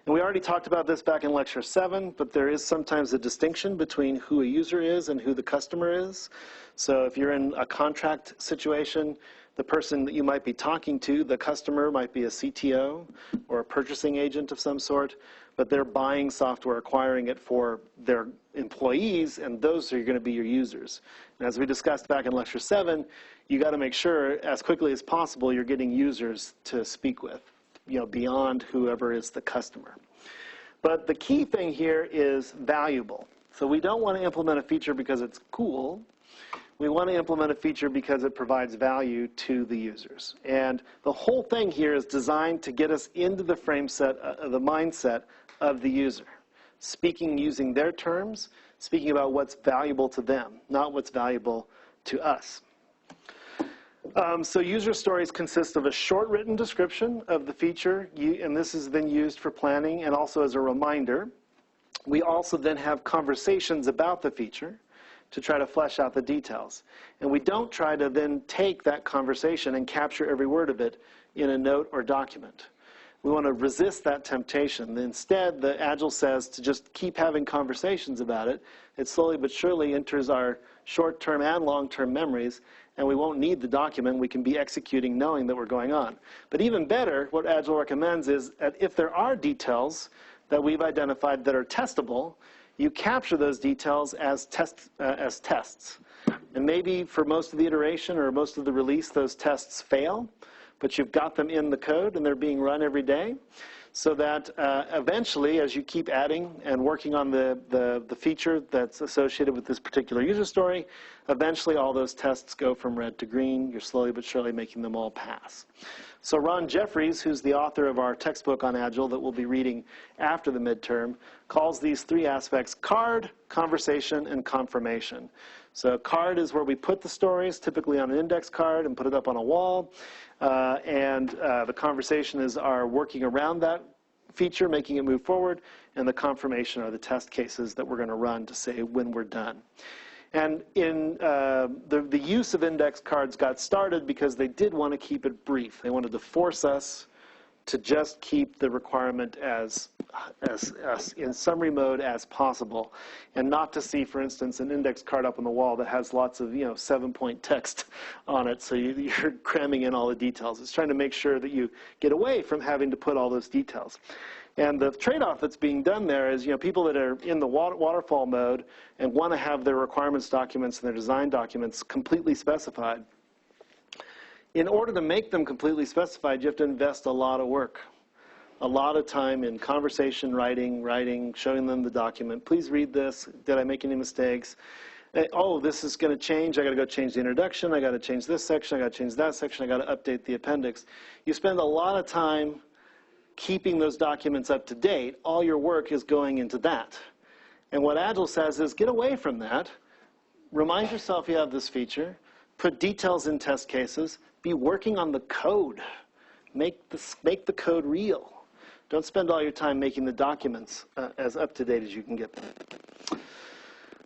And we already talked about this back in Lecture 7, but there is sometimes a distinction between who a user is and who the customer is. So if you're in a contract situation, the person that you might be talking to, the customer, might be a CTO or a purchasing agent of some sort, but they're buying software, acquiring it for their employees, and those are going to be your users. And as we discussed back in Lecture 7, you got to make sure as quickly as possible you're getting users to speak with, beyond whoever is the customer. But the key thing here is valuable. So we don't want to implement a feature because it's cool. We want to implement a feature because it provides value to the users. And the whole thing here is designed to get us into the frame set, the mindset of the user. Speaking using their terms, speaking about what's valuable to them, not what's valuable to us. So user stories consist of a short written description of the feature, and this is then used for planning and also as a reminder. We also then have conversations about the feature to try to flesh out the details. And we don't try to then take that conversation and capture every word of it in a note or document. We want to resist that temptation. Instead, the Agile says to just keep having conversations about it. It slowly but surely enters our short-term and long-term memories, and we won't need the document. We can be executing knowing that we're going on. But even better, what Agile recommends is that if there are details that we've identified that are testable, you capture those details as tests. And maybe for most of the iteration or most of the release, those tests fail, but you've got them in the code and they're being run every day, so that eventually, as you keep adding and working on the feature that's associated with this particular user story, eventually all those tests go from red to green. You're slowly but surely making them all pass. So Ron Jeffries, who's the author of our textbook on Agile that we'll be reading after the midterm, calls these three aspects card, conversation, and confirmation. So card is where we put the stories, typically on an index card, and put it up on a wall. The conversation is our working around that feature, making it move forward, and the confirmation are the test cases that we're going to run to say when we're done. And in the use of index cards got started because they did want to keep it brief. They wanted to force us to just keep the requirement as in summary mode as possible, and not to see, for instance, an index card up on the wall that has lots of 7-point text on it, so you're cramming in all the details. It's trying to make sure that you get away from having to put all those details. And the trade-off that's being done there is, people that are in the waterfall mode and want to have their requirements documents and their design documents completely specified. In order to make them completely specified, you have to invest a lot of work, a lot of time in conversation, writing, showing them the document. Please read this. Did I make any mistakes? Oh, this is going to change. I got to go change the introduction. I got to change this section. I got to change that section. I got to update the appendix. You spend a lot of time keeping those documents up to date. All your work is going into that. And what Agile says is get away from that. Remind yourself you have this feature. Put details in test cases. Be working on the code. Make the code real. Don't spend all your time making the documents as up-to-date as you can get them.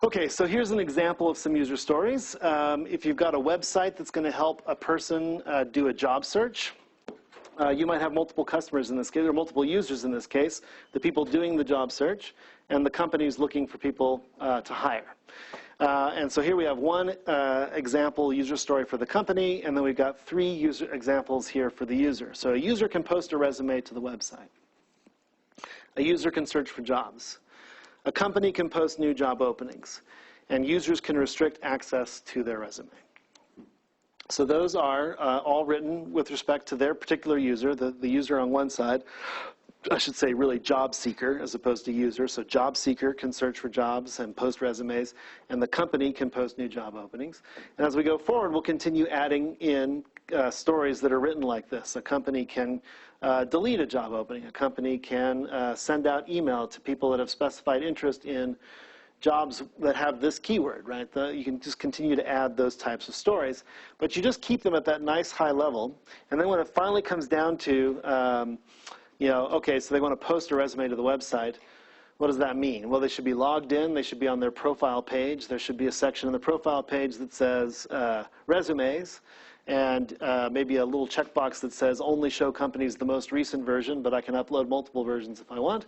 Okay, so here's an example of some user stories. If you've got a website that's going to help a person do a job search, you might have multiple customers in this case, or multiple users in this case, the people doing the job search, and the companies looking for people to hire. And so here we have one example user story for the company, and then we've got 3 user examples here for the user. So a user can post a resume to the website. A user can search for jobs. A company can post new job openings, and users can restrict access to their resume. So those are all written with respect to their particular user, the user on one side. I should say really job seeker as opposed to user. So job seeker can search for jobs and post resumes, and the company can post new job openings. And as we go forward, we'll continue adding in stories that are written like this. A company can delete a job opening. A company can send out email to people that have specified interest in jobs that have this keyword, right? You can just continue to add those types of stories, but you just keep them at that nice high level. And then when it finally comes down to okay, so they want to post a resume to the website. What does that mean? Well, they should be logged in. They should be on their profile page. There should be a section on the profile page that says resumes, and maybe a little checkbox that says only show companies the most recent version, but I can upload multiple versions if I want.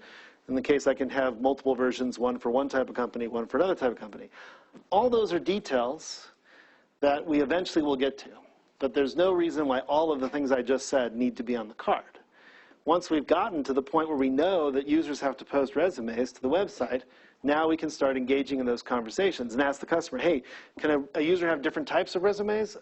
In the case, I can have multiple versions, one for one type of company, one for another type of company. All those are details that we eventually will get to, but there's no reason why all of the things I just said need to be on the card. Once we've gotten to the point where we know that users have to post resumes to the website, now we can start engaging in those conversations and ask the customer, hey, can a user have different types of resumes?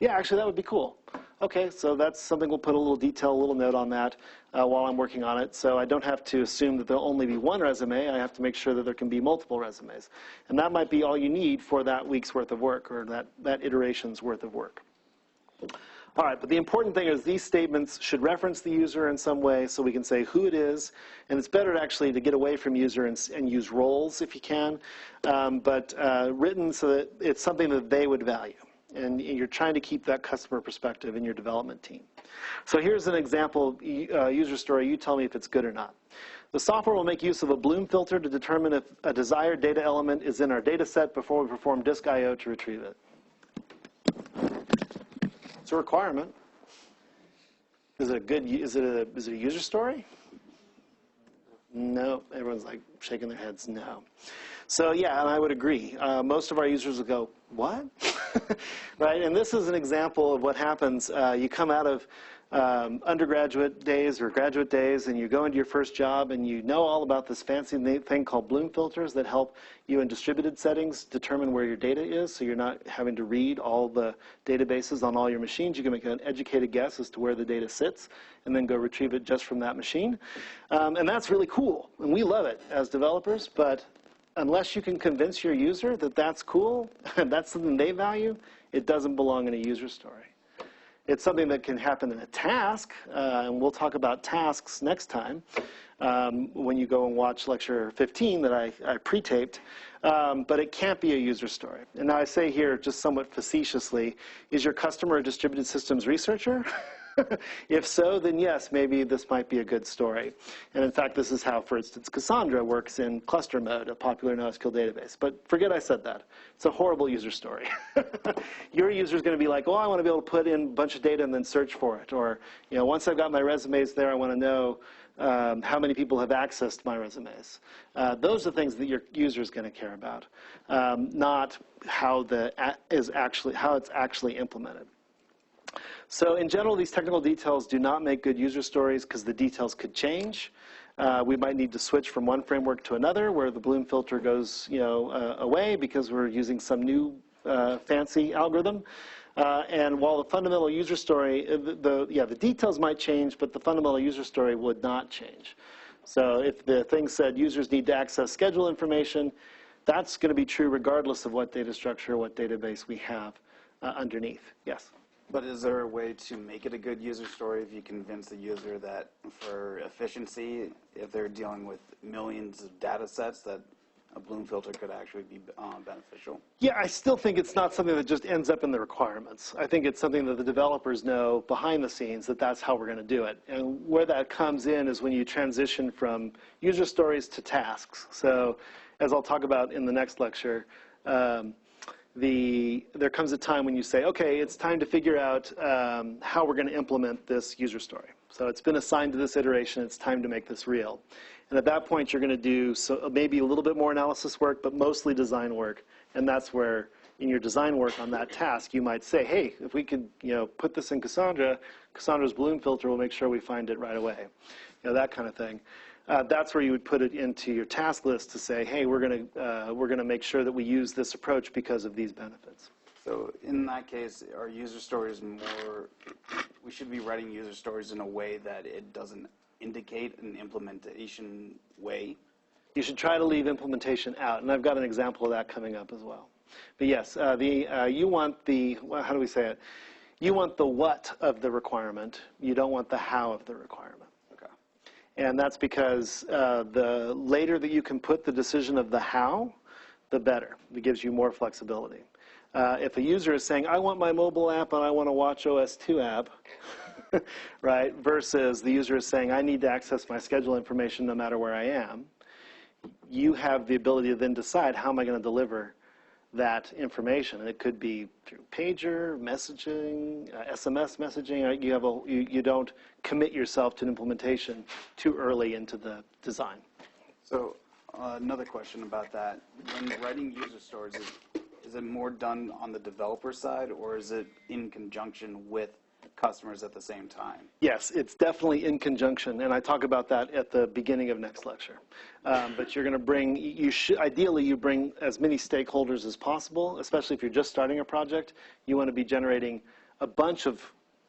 Yeah, actually, that would be cool. Okay, so that's something we'll put a little detail, a little note on that while I'm working on it. So I don't have to assume that there'll only be one resume. I have to make sure that there can be multiple resumes. And that might be all you need for that week's worth of work or that iteration's worth of work. All right, but the important thing is these statements should reference the user in some way so we can say who it is. And it's better actually to get away from user and use roles if you can, but written so that it's something that they would value. And you're trying to keep that customer perspective in your development team. So here's an example user story. You tell me if it's good or not. The software will make use of a Bloom filter to determine if a desired data element is in our data set before we perform disk I/O to retrieve it. It's a requirement. Is it a good? Is it a user story? No. Everyone's like shaking their heads. No. So yeah, and I would agree. Most of our users will go, what? Right? And this is an example of what happens. You come out of undergraduate days or graduate days, and you go into your first job, and you know all about this fancy thing called Bloom filters that help you in distributed settings determine where your data is, so you're not having to read all the databases on all your machines. You can make an educated guess as to where the data sits, and then go retrieve it just from that machine. And that's really cool, and we love it as developers, but unless you can convince your user that that's cool, and that's something they value, it doesn't belong in a user story. It's something that can happen in a task, and we'll talk about tasks next time when you go and watch lecture 15 that I pre-taped, but it can't be a user story. And now I say here, just somewhat facetiously, is your customer a distributed systems researcher? If so, then yes, maybe this might be a good story. And in fact, this is how, for instance, Cassandra works in cluster mode, a popular NoSQL database. But forget I said that. It's a horrible user story. Your user is going to be like, oh, I want to be able to put in a bunch of data and then search for it. Or, you know, once I've got my resumes there, I want to know how many people have accessed my resumes. Those are things that your user is going to care about, not how it's actually implemented. So in general, these technical details do not make good user stories because the details could change. We might need to switch from one framework to another where the Bloom filter goes away because we're using some new fancy algorithm. And while the fundamental user story, the details might change, but the fundamental user story would not change. So if the thing said users need to access schedule information, that's going to be true regardless of what data structure, what database we have underneath. Yes? But is there a way to make it a good user story if you convince the user that for efficiency, if they're dealing with millions of data sets, that a Bloom filter could actually be beneficial? Yeah, I still think it's not something that just ends up in the requirements. I think it's something that the developers know behind the scenes that that's how we're going to do it. And where that comes in is when you transition from user stories to tasks. So as I'll talk about in the next lecture, there comes a time when you say, okay, it's time to figure out how we're going to implement this user story. So it's been assigned to this iteration. It's time to make this real. And at that point, you're going to do maybe a little bit more analysis work, but mostly design work. And that's where, in your design work on that task, you might say, hey, if we could put this in Cassandra's Bloom filter will make sure we find it right away. That kind of thing. That's where you would put it into your task list to say, hey, we're going to make sure that we use this approach because of these benefits. So in that case, are user stories we should be writing user stories in a way that it doesn't indicate an implementation way? You should try to leave implementation out, and I've got an example of that coming up as well. But yes, you want how do we say it? You want the what of the requirement. You don't want the how of the requirement. And that's because the later that you can put the decision of the how, the better. It gives you more flexibility. If a user is saying, I want my mobile app and I want a watchOS 2 app, right, versus the user is saying, I need to access my schedule information no matter where I am, you have the ability to then decide how am I going to deliver that information. And it could be through pager, messaging, SMS messaging. You don't commit yourself to an implementation too early into the design. So another question about that. When writing user stories, is it more done on the developer side, or is it in conjunction with customers at the same time? Yes, it's definitely in conjunction, and I talk about that at the beginning of next lecture. But you're going to bring, ideally you bring as many stakeholders as possible, especially if you're just starting a project. You want to be generating a bunch of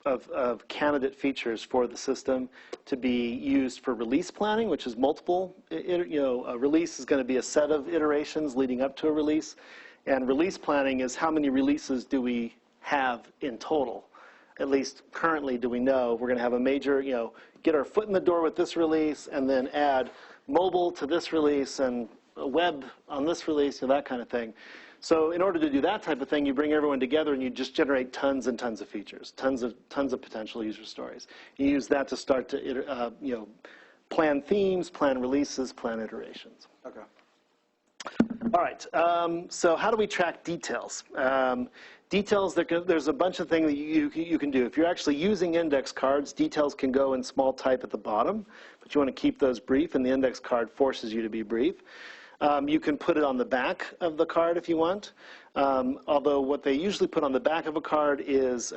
of candidate features for the system to be used for release planning, which is multiple. A release is going to be a set of iterations leading up to a release, and release planning is how many releases do we have in total. At least currently, do we know we're going to have a major, get our foot in the door with this release, and then add mobile to this release and a web on this release, that kind of thing. So in order to do that type of thing, you bring everyone together and you just generate tons and tons of features, tons of potential user stories. You use that to start to plan themes, plan releases, plan iterations. Okay. All right. So how do we track details? Details, there's a bunch of things that you can do. If you're actually using index cards, details can go in small type at the bottom, but you want to keep those brief, and the index card forces you to be brief. You can put it on the back of the card if you want, although what they usually put on the back of a card is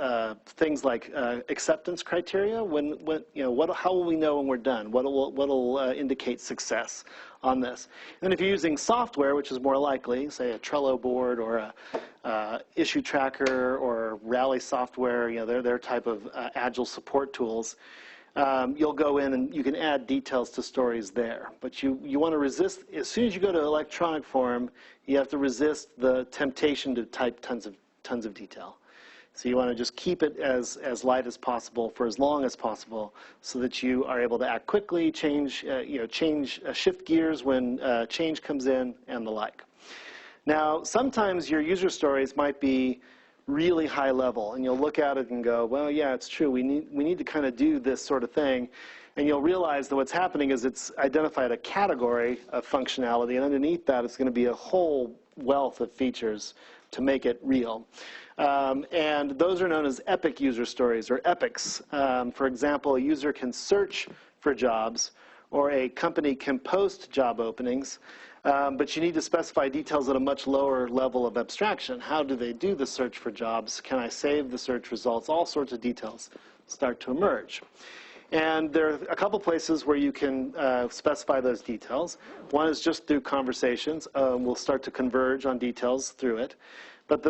things like acceptance criteria. How will we know when we're done? What will indicate success on this? And if you're using software, which is more likely, say a Trello board or a issue tracker or Rally software, their type of agile support tools. You'll go in and you can add details to stories there. But you want to resist, as soon as you go to electronic form, you have to resist the temptation to type tons of detail. So you want to just keep it as light as possible for as long as possible so that you are able to act quickly, shift gears when change comes in, and the like. Now, sometimes your user stories might be really high level, and you'll look at it and go, well, yeah, it's true. We need to kind of do this sort of thing. And you'll realize that what's happening is it's identified a category of functionality, and underneath that it's going to be a whole wealth of features to make it real. And those are known as epic user stories, or epics. For example, a user can search for jobs, or a company can post job openings, but you need to specify details at a much lower level of abstraction. How do they do the search for jobs? Can I save the search results? All sorts of details start to emerge. And there are a couple places where you can specify those details. One is just through conversations. We'll start to converge on details through it. But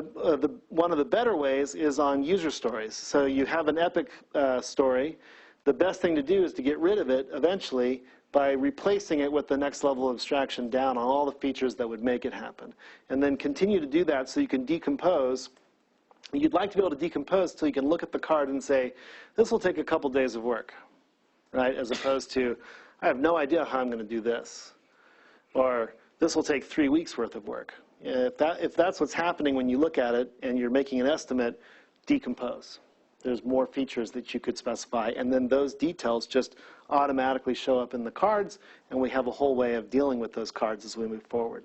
one of the better ways is on user stories. So you have an epic story. The best thing to do is to get rid of it eventually by replacing it with the next level of abstraction down on all the features that would make it happen. And then continue to do that so you can decompose. You'd like to be able to decompose so you can look at the card and say, this will take a couple days of work, right? As opposed to, I have no idea how I'm going to do this. Or, this will take 3 weeks worth of work. If that's what's happening when you look at it and you're making an estimate, decompose. There's more features that you could specify, and then those details just automatically show up in the cards, and we have a whole way of dealing with those cards as we move forward.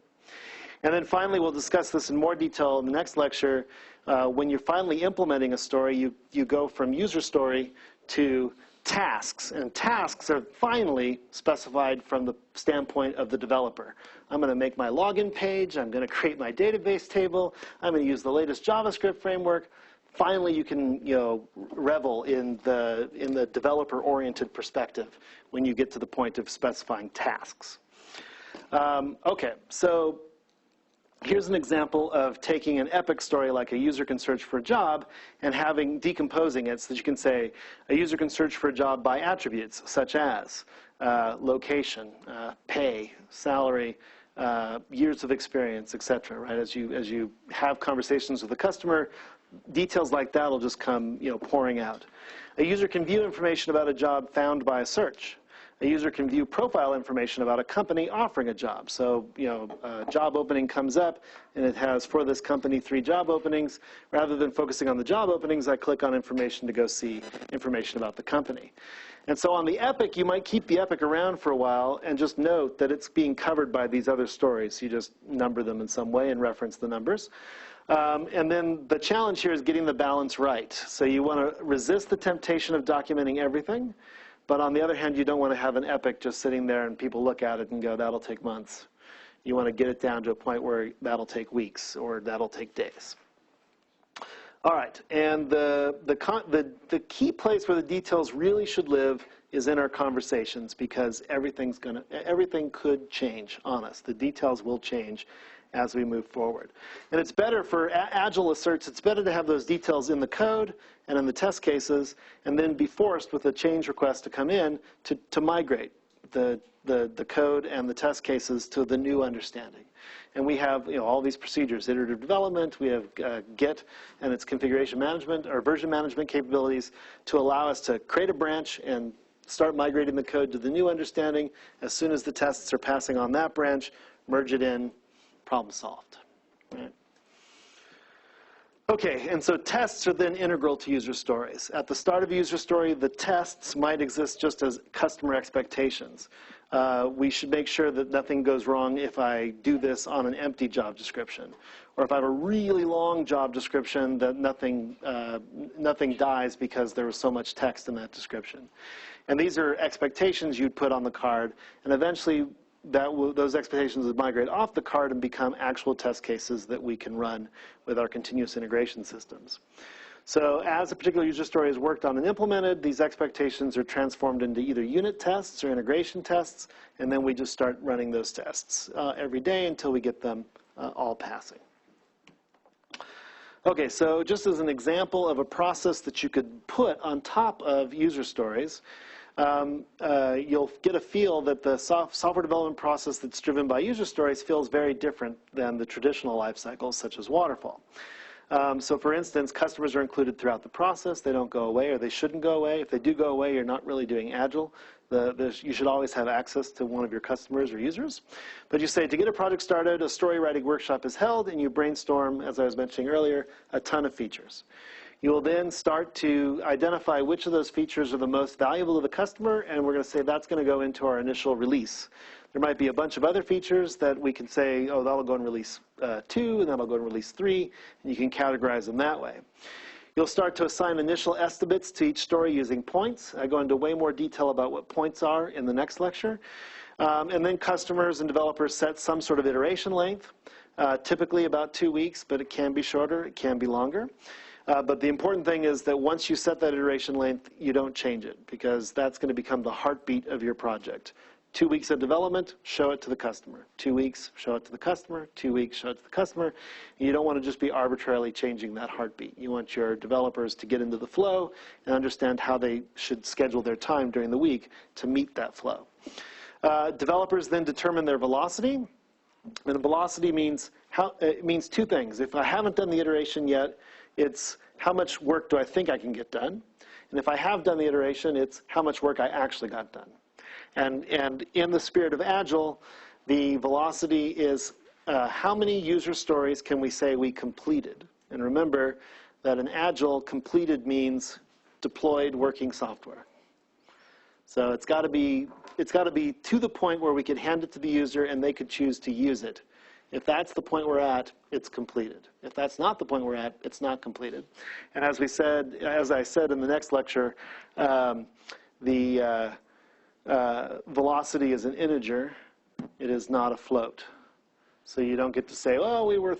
And then finally, we'll discuss this in more detail in the next lecture. When you're finally implementing a story, you go from user story to tasks, and tasks are finally specified from the standpoint of the developer. I'm going to make my login page, I'm going to create my database table, I'm going to use the latest JavaScript framework. Finally, you can revel in the developer-oriented perspective when you get to the point of specifying tasks. Okay, so here's an example of taking an epic story like a user can search for a job and decomposing it so that you can say a user can search for a job by attributes such as location, pay, salary, years of experience, etc. Right? As you have conversations with the customer, details like that will just come pouring out. A user can view information about a job found by a search. A user can view profile information about a company offering a job. So, a job opening comes up, and it has, for this company, 3 job openings. Rather than focusing on the job openings, I click on information to go see information about the company. And so on the epic, you might keep the epic around for a while and just note that it's being covered by these other stories. You just number them in some way and reference the numbers. And then the challenge here is getting the balance right. So you want to resist the temptation of documenting everything. But on the other hand, you don't want to have an epic just sitting there and people look at it and go, that'll take months. You want to get it down to a point where that'll take weeks or that'll take days. All right, and the key place where the details really should live is in our conversations, because everything could change on us. The details will change as we move forward. And it's better for Agile asserts, it's better to have those details in the code and in the test cases, and then be forced with a change request to come in to migrate the code and the test cases to the new understanding. And we have all these procedures: iterative development, we have Git and its configuration management or version management capabilities to allow us to create a branch and start migrating the code to the new understanding. As soon as the tests are passing on that branch, merge it in, problem solved. Right? Okay, and so tests are then integral to user stories. At the start of a user story, the tests might exist just as customer expectations. We should make sure that nothing goes wrong if I do this on an empty job description. Or if I have a really long job description, that nothing dies because there was so much text in that description. And these are expectations you'd put on the card, and eventually those expectations would migrate off the card and become actual test cases that we can run with our continuous integration systems. So as a particular user story is worked on and implemented, these expectations are transformed into either unit tests or integration tests, and then we just start running those tests every day until we get them all passing. Okay, so just as an example of a process that you could put on top of user stories, you'll get a feel that the software development process that's driven by user stories feels very different than the traditional life cycles, such as waterfall. So for instance, customers are included throughout the process. They don't go away, or they shouldn't go away. If they do go away, you're not really doing Agile. You should always have access to one of your customers or users. But you say, to get a project started, a story writing workshop is held, and you brainstorm, as I was mentioning earlier, a ton of features. You will then start to identify which of those features are the most valuable to the customer, and we're going to say that's going to go into our initial release. There might be a bunch of other features that we can say, oh, that'll go in release 2, and that'll go in release 3, and you can categorize them that way. You'll start to assign initial estimates to each story using points. I go into way more detail about what points are in the next lecture. And then customers and developers set some sort of iteration length, typically about 2 weeks, but it can be shorter, it can be longer. But the important thing is that once you set that iteration length, you don't change it, because that's going to become the heartbeat of your project. 2 weeks of development, show it to the customer. 2 weeks, show it to the customer. 2 weeks, show it to the customer. And you don't want to just be arbitrarily changing that heartbeat. You want your developers to get into the flow and understand how they should schedule their time during the week to meet that flow. Developers then determine their velocity. And velocity means it means two things. If I haven't done the iteration yet, it's how much work do I think I can get done? And if I have done the iteration, it's how much work I actually got done. And in the spirit of Agile, the velocity is how many user stories can we say we completed? And remember that in Agile, completed means deployed working software. So it's got to be to the point where we could hand it to the user and they could choose to use it. If that's the point we're at, it's completed. If that's not the point we're at, it's not completed. And as I said in the next lecture, the velocity is an integer. It is not a float. So you don't get to say, oh, we were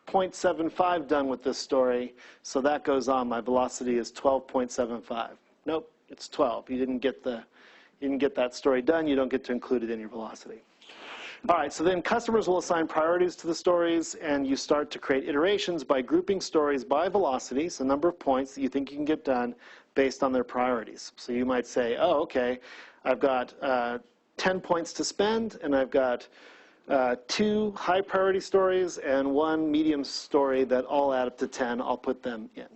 0.75 done with this story, so that goes on. My velocity is 12.75. Nope, it's 12. You didn't get that story done. You don't get to include it in your velocity. All right, so then customers will assign priorities to the stories, and you start to create iterations by grouping stories by velocity, so number of points that you think you can get done based on their priorities. So you might say, oh, okay, I've got 10 points to spend, and I've got 2 high priority stories and 1 medium story that all add up to 10. I'll put them in.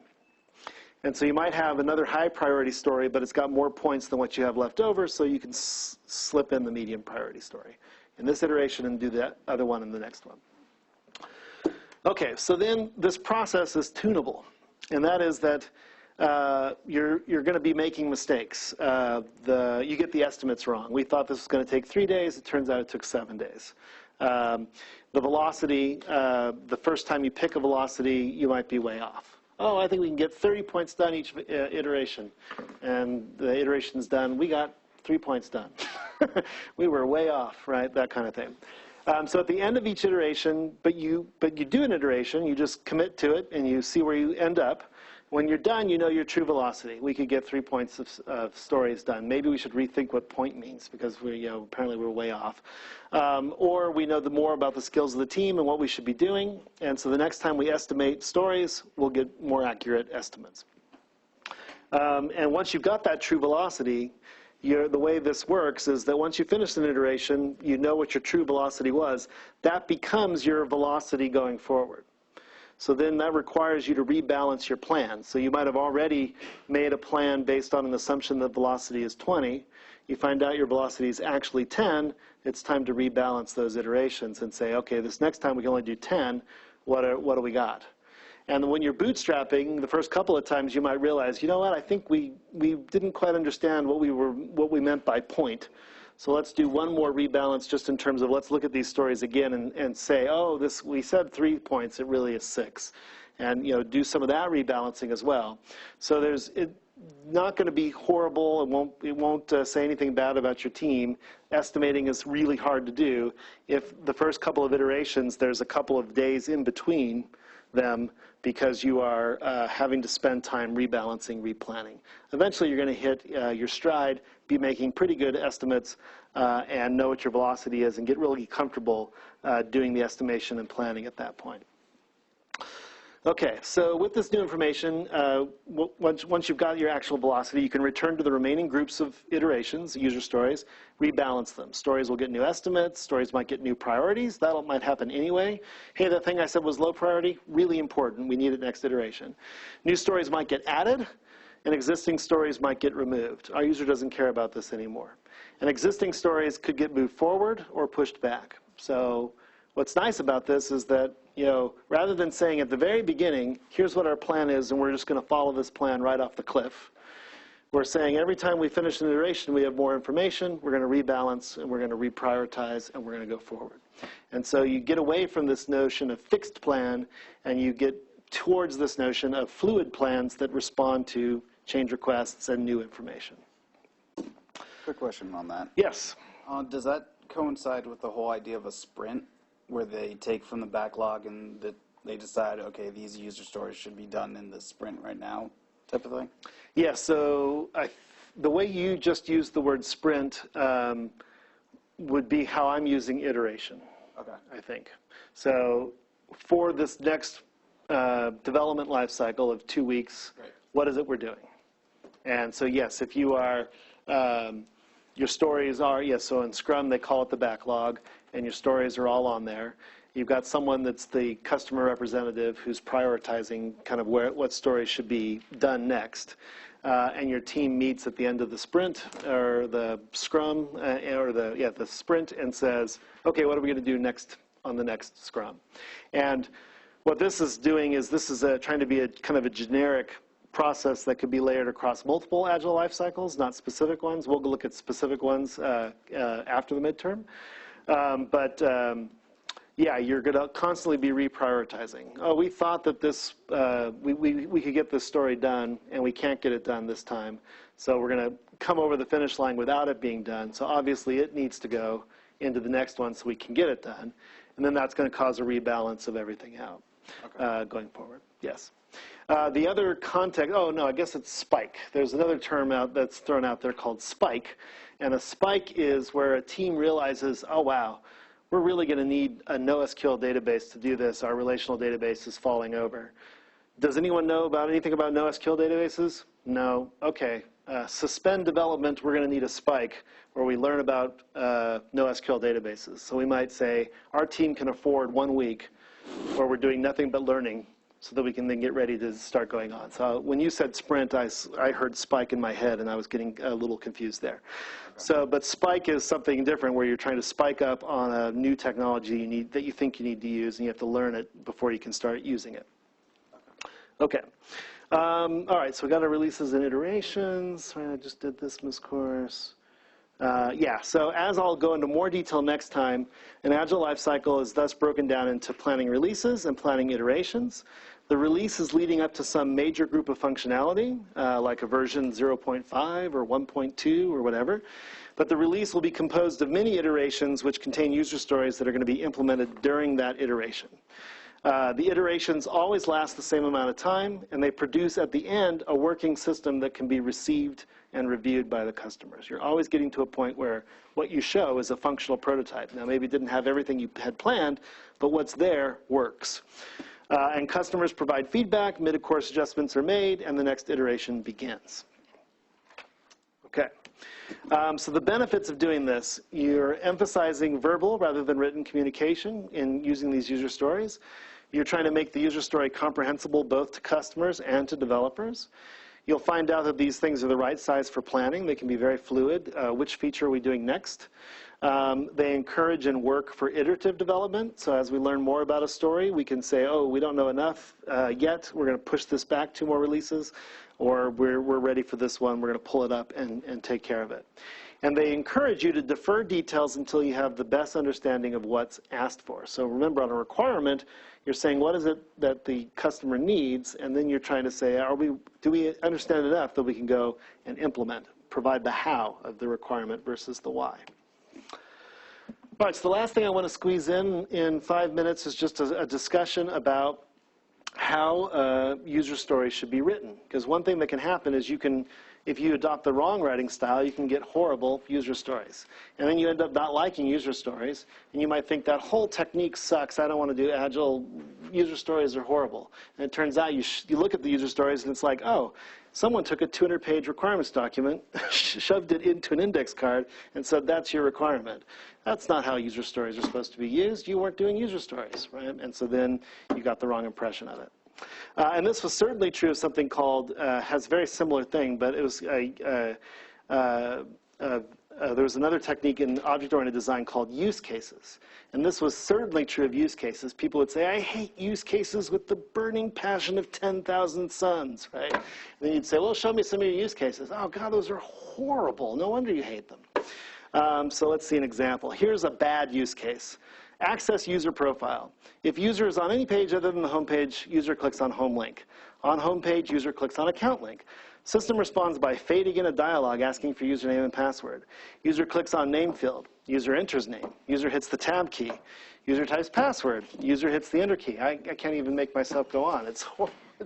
And so you might have another high priority story, but it's got more points than what you have left over, so you can slip in the medium priority story in this iteration and do that other one in the next one. Okay, so then this process is tunable, and that is that you're going to be making mistakes. You get the estimates wrong. We thought this was going to take 3 days. It turns out it took 7 days. The velocity, the first time you pick a velocity, you might be way off. Oh, I think we can get 30 points done each iteration. And the iteration's done. We got 3 points done. We were way off, right? That kind of thing. So at the end of each iteration, but you do an iteration, you just commit to it, and you see where you end up. When you're done, you know your true velocity. We could get 3 points of stories done. Maybe we should rethink what point means because apparently we're way off. Or we know more about the skills of the team and what we should be doing. And so the next time we estimate stories, we'll get more accurate estimates. And once you've got that true velocity, the way this works is that once you finish an iteration, you know what your true velocity was. That becomes your velocity going forward. So then that requires you to rebalance your plan. So you might have already made a plan based on an assumption that velocity is 20. You find out your velocity is actually 10. It's time to rebalance those iterations and say, okay, this next time we can only do 10. What do we got? And when you're bootstrapping, the first couple of times you might realize, you know what, I think we didn't quite understand what we meant by point. So let's do one more rebalance just in terms of let's look at these stories again and say, oh, we said 3 points, it really is 6. And do some of that rebalancing as well. So it's not going to be horrible. It won't say anything bad about your team. Estimating is really hard to do. If the first couple of iterations, there's a couple of days in between them because you are having to spend time rebalancing, replanning. Eventually you're going to hit your stride, be making pretty good estimates, and know what your velocity is and get really comfortable doing the estimation and planning at that point. Okay, so with this new information, once you've got your actual velocity, you can return to the remaining groups of iterations, user stories, rebalance them. Stories will get new estimates. Stories might get new priorities. That might happen anyway. Hey, that thing I said was low priority, really important. We need it next iteration. New stories might get added, and existing stories might get removed. Our user doesn't care about this anymore. And existing stories could get moved forward or pushed back. So what's nice about this is that rather than saying at the very beginning, here's what our plan is, and we're just going to follow this plan right off the cliff, we're saying every time we finish an iteration, we have more information, we're going to rebalance, and we're going to reprioritize, and we're going to go forward. And so you get away from this notion of fixed plan, and you get towards this notion of fluid plans that respond to change requests and new information. Quick question on that. Yes? Does that coincide with the whole idea of a sprint, where they take from the backlog and they decide, okay, these user stories should be done in the sprint right now, type of thing? Yeah, so the way you just used the word sprint would be how I'm using iteration, Okay. I think. So for this next development life cycle of 2 weeks, Right. What is it we're doing? And so yes, if you are, your stories are, yes, so in Scrum they call it the backlog, and your stories are all on there. You've got someone that's the customer representative who's prioritizing kind of what stories should be done next. And your team meets at the end of the sprint or the Scrum or the sprint and says, okay, what are we going to do next on the next Scrum? And what this is doing is this is trying to be a kind of a generic process that could be layered across multiple Agile life cycles, not specific ones. We'll look at specific ones after the midterm. Yeah, you're going to constantly be reprioritizing. Oh, we thought that this, we could get this story done, and we can't get it done this time. So we're going to come over the finish line without it being done. So obviously it needs to go into the next one so we can get it done. And then that's going to cause a rebalance of everything out going forward. Yes. The other context, oh no, I guess it's spike. There's another term that's thrown out there called spike. And a spike is where a team realizes, oh wow, we're really going to need a NoSQL database to do this. Our relational database is falling over. Does anyone know about anything about NoSQL databases? No. Okay. Suspend development, we're going to need a spike where we learn about NoSQL databases. So we might say our team can afford 1 week where we're doing nothing but learning so that we can then get ready to start going on. So when you said sprint, I heard spike in my head, and I was getting a little confused there. So, but spike is something different where you're trying to spike up on a new technology that you think you need to use, and you have to learn it before you can start using it. Okay. All right, so we got our releases and iterations. I just did this in this course. Yeah, so as I'll go into more detail next time, an Agile lifecycle is thus broken down into planning releases and planning iterations. The release is leading up to some major group of functionality, like a version 0.5 or 1.2 or whatever. But the release will be composed of many iterations which contain user stories that are going to be implemented during that iteration. The iterations always last the same amount of time, and they produce at the end a working system that can be received and reviewed by the customers. You're always getting to a point where what you show is a functional prototype. Now, maybe it didn't have everything you had planned, but what's there works. And customers provide feedback, mid-course adjustments are made, and the next iteration begins. Okay. So the benefits of doing this, you're emphasizing verbal rather than written communication in using these user stories. You're trying to make the user story comprehensible both to customers and to developers. You'll find out that these things are the right size for planning. They can be very fluid. Which feature are we doing next? They encourage and work for iterative development. So as we learn more about a story, we can say, oh, we don't know enough yet. We're going to push this back 2 more releases. Or we're ready for this one. We're going to pull it up and take care of it. And they encourage you to defer details until you have the best understanding of what's asked for. So remember, on a requirement, you're saying, what is it that the customer needs? And then you're trying to say, do we understand enough that we can go and implement, provide the how of the requirement versus the why? All right, so the last thing I want to squeeze in 5 minutes is just a discussion about how user stories should be written. Because one thing that can happen is if you adopt the wrong writing style, you can get horrible user stories. And then you end up not liking user stories, and you might think that whole technique sucks, I don't want to do Agile, user stories are horrible. And it turns out you look at the user stories and it's like, oh, someone took a 200-page requirements document, shoved it into an index card, and said that's your requirement. That's not how user stories are supposed to be used. You weren't doing user stories, right? And so then you got the wrong impression of it. And this was certainly true of something called, has a very similar thing, but it was there was another technique in object-oriented design called use cases. And this was certainly true of use cases. People would say, I hate use cases with the burning passion of 10,000 suns, right? And then you'd say, well, show me some of your use cases. Oh, God, those are horrible. No wonder you hate them. So let's see an example. Here's a bad use case. Access user profile. If user is on any page other than the home page, user clicks on home link. On home page, user clicks on account link. System responds by fading in a dialog asking for username and password. User clicks on name field. User enters name. User hits the tab key. User types password. User hits the enter key. I can't even make myself go on. It's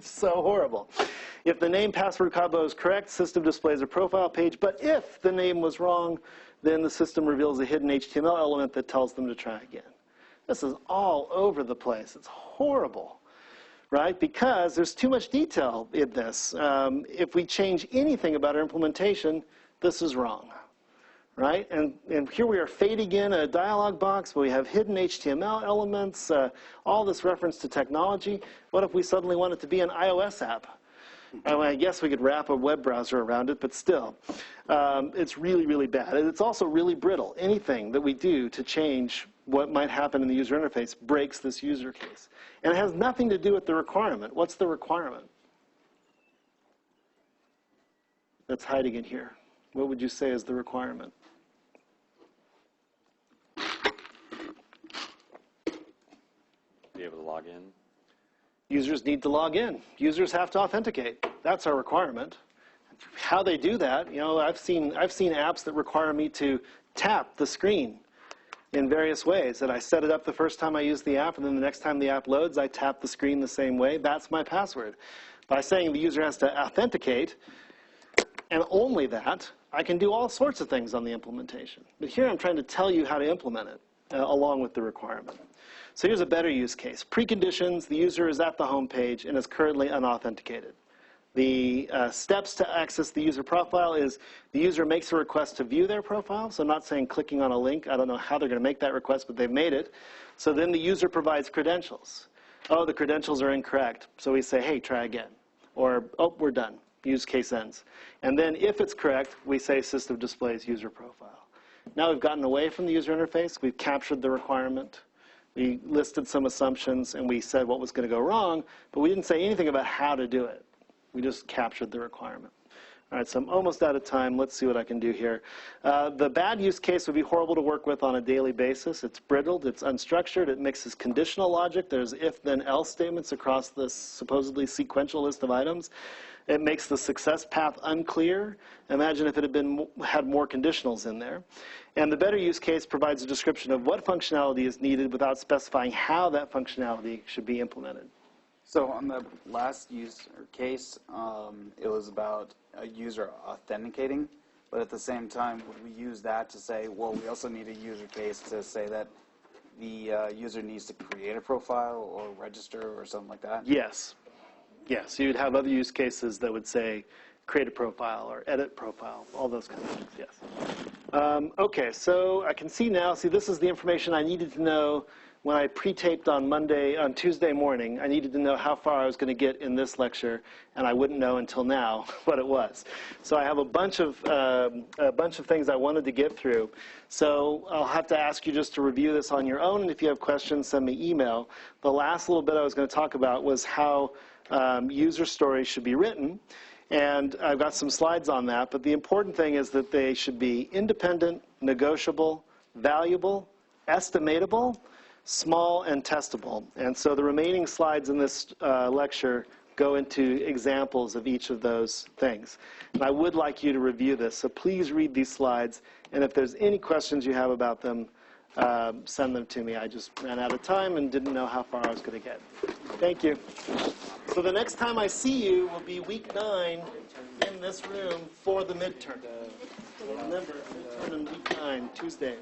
so horrible. If the name password combo is correct, system displays a profile page. But if the name was wrong, then the system reveals a hidden HTML element that tells them to try again. This is all over the place. It's horrible, right? Because there's too much detail in this. If we change anything about our implementation, this is wrong, right? And here we are fading in a dialog box where we have hidden HTML elements, all this reference to technology. What if we suddenly want it to be an iOS app? I guess we could wrap a web browser around it, but still, it's really, really bad. And it's also really brittle. Anything that we do to change what might happen in the user interface breaks this user case. And it has nothing to do with the requirement. What's the requirement that's hiding in here? What would you say is the requirement? Be able to log in. Users need to log in. Users have to authenticate. That's our requirement. How they do that, I've seen apps that require me to tap the screen in various ways. And I set it up the first time I use the app, and then the next time the app loads, I tap the screen the same way. That's my password. By saying the user has to authenticate, and only that, I can do all sorts of things on the implementation. But here I'm trying to tell you how to implement it along with the requirement. So here's a better use case. Preconditions, the user is at the home page and is currently unauthenticated. The steps to access the user profile is the user makes a request to view their profile. So I'm not saying clicking on a link. I don't know how they're going to make that request, but they've made it. So then the user provides credentials. Oh, the credentials are incorrect. So we say, hey, try again. Or, oh, we're done. Use case ends. And then if it's correct, we say system displays user profile. Now we've gotten away from the user interface. We've captured the requirement. We listed some assumptions, and we said what was going to go wrong, but we didn't say anything about how to do it. We just captured the requirement. All right, so I'm almost out of time. Let's see what I can do here. The bad use case would be horrible to work with on a daily basis. It's brittled. It's unstructured. It mixes conditional logic. There's if, then, else statements across this supposedly sequential list of items. It makes the success path unclear. Imagine if it had more conditionals in there. And the better use case provides a description of what functionality is needed without specifying how that functionality should be implemented. So on the last user case, it was about a user authenticating, but at the same time, would we use that to say, well, we also need a user case to say that the user needs to create a profile or register or something like that? Yes. Yes, you'd have other use cases that would say create a profile or edit profile, all those kinds of things, yes. Okay, so I can see now, this is the information I needed to know when I pre-taped on Tuesday morning. I needed to know how far I was going to get in this lecture, and I wouldn't know until now what it was. So I have a bunch of things I wanted to get through. So I'll have to ask you just to review this on your own, and if you have questions, send me email. The last little bit I was going to talk about was how user stories should be written. And I've got some slides on that, but the important thing is that they should be independent, negotiable, valuable, estimatable, small, and testable. And so the remaining slides in this lecture go into examples of each of those things. And I would like you to review this, so please read these slides, and if there's any questions you have about them, send them to me. I just ran out of time and didn't know how far I was going to get. Thank you. So the next time I see you will be week 9 in this room for the midterm. Remember, midterm in week 9, Tuesday.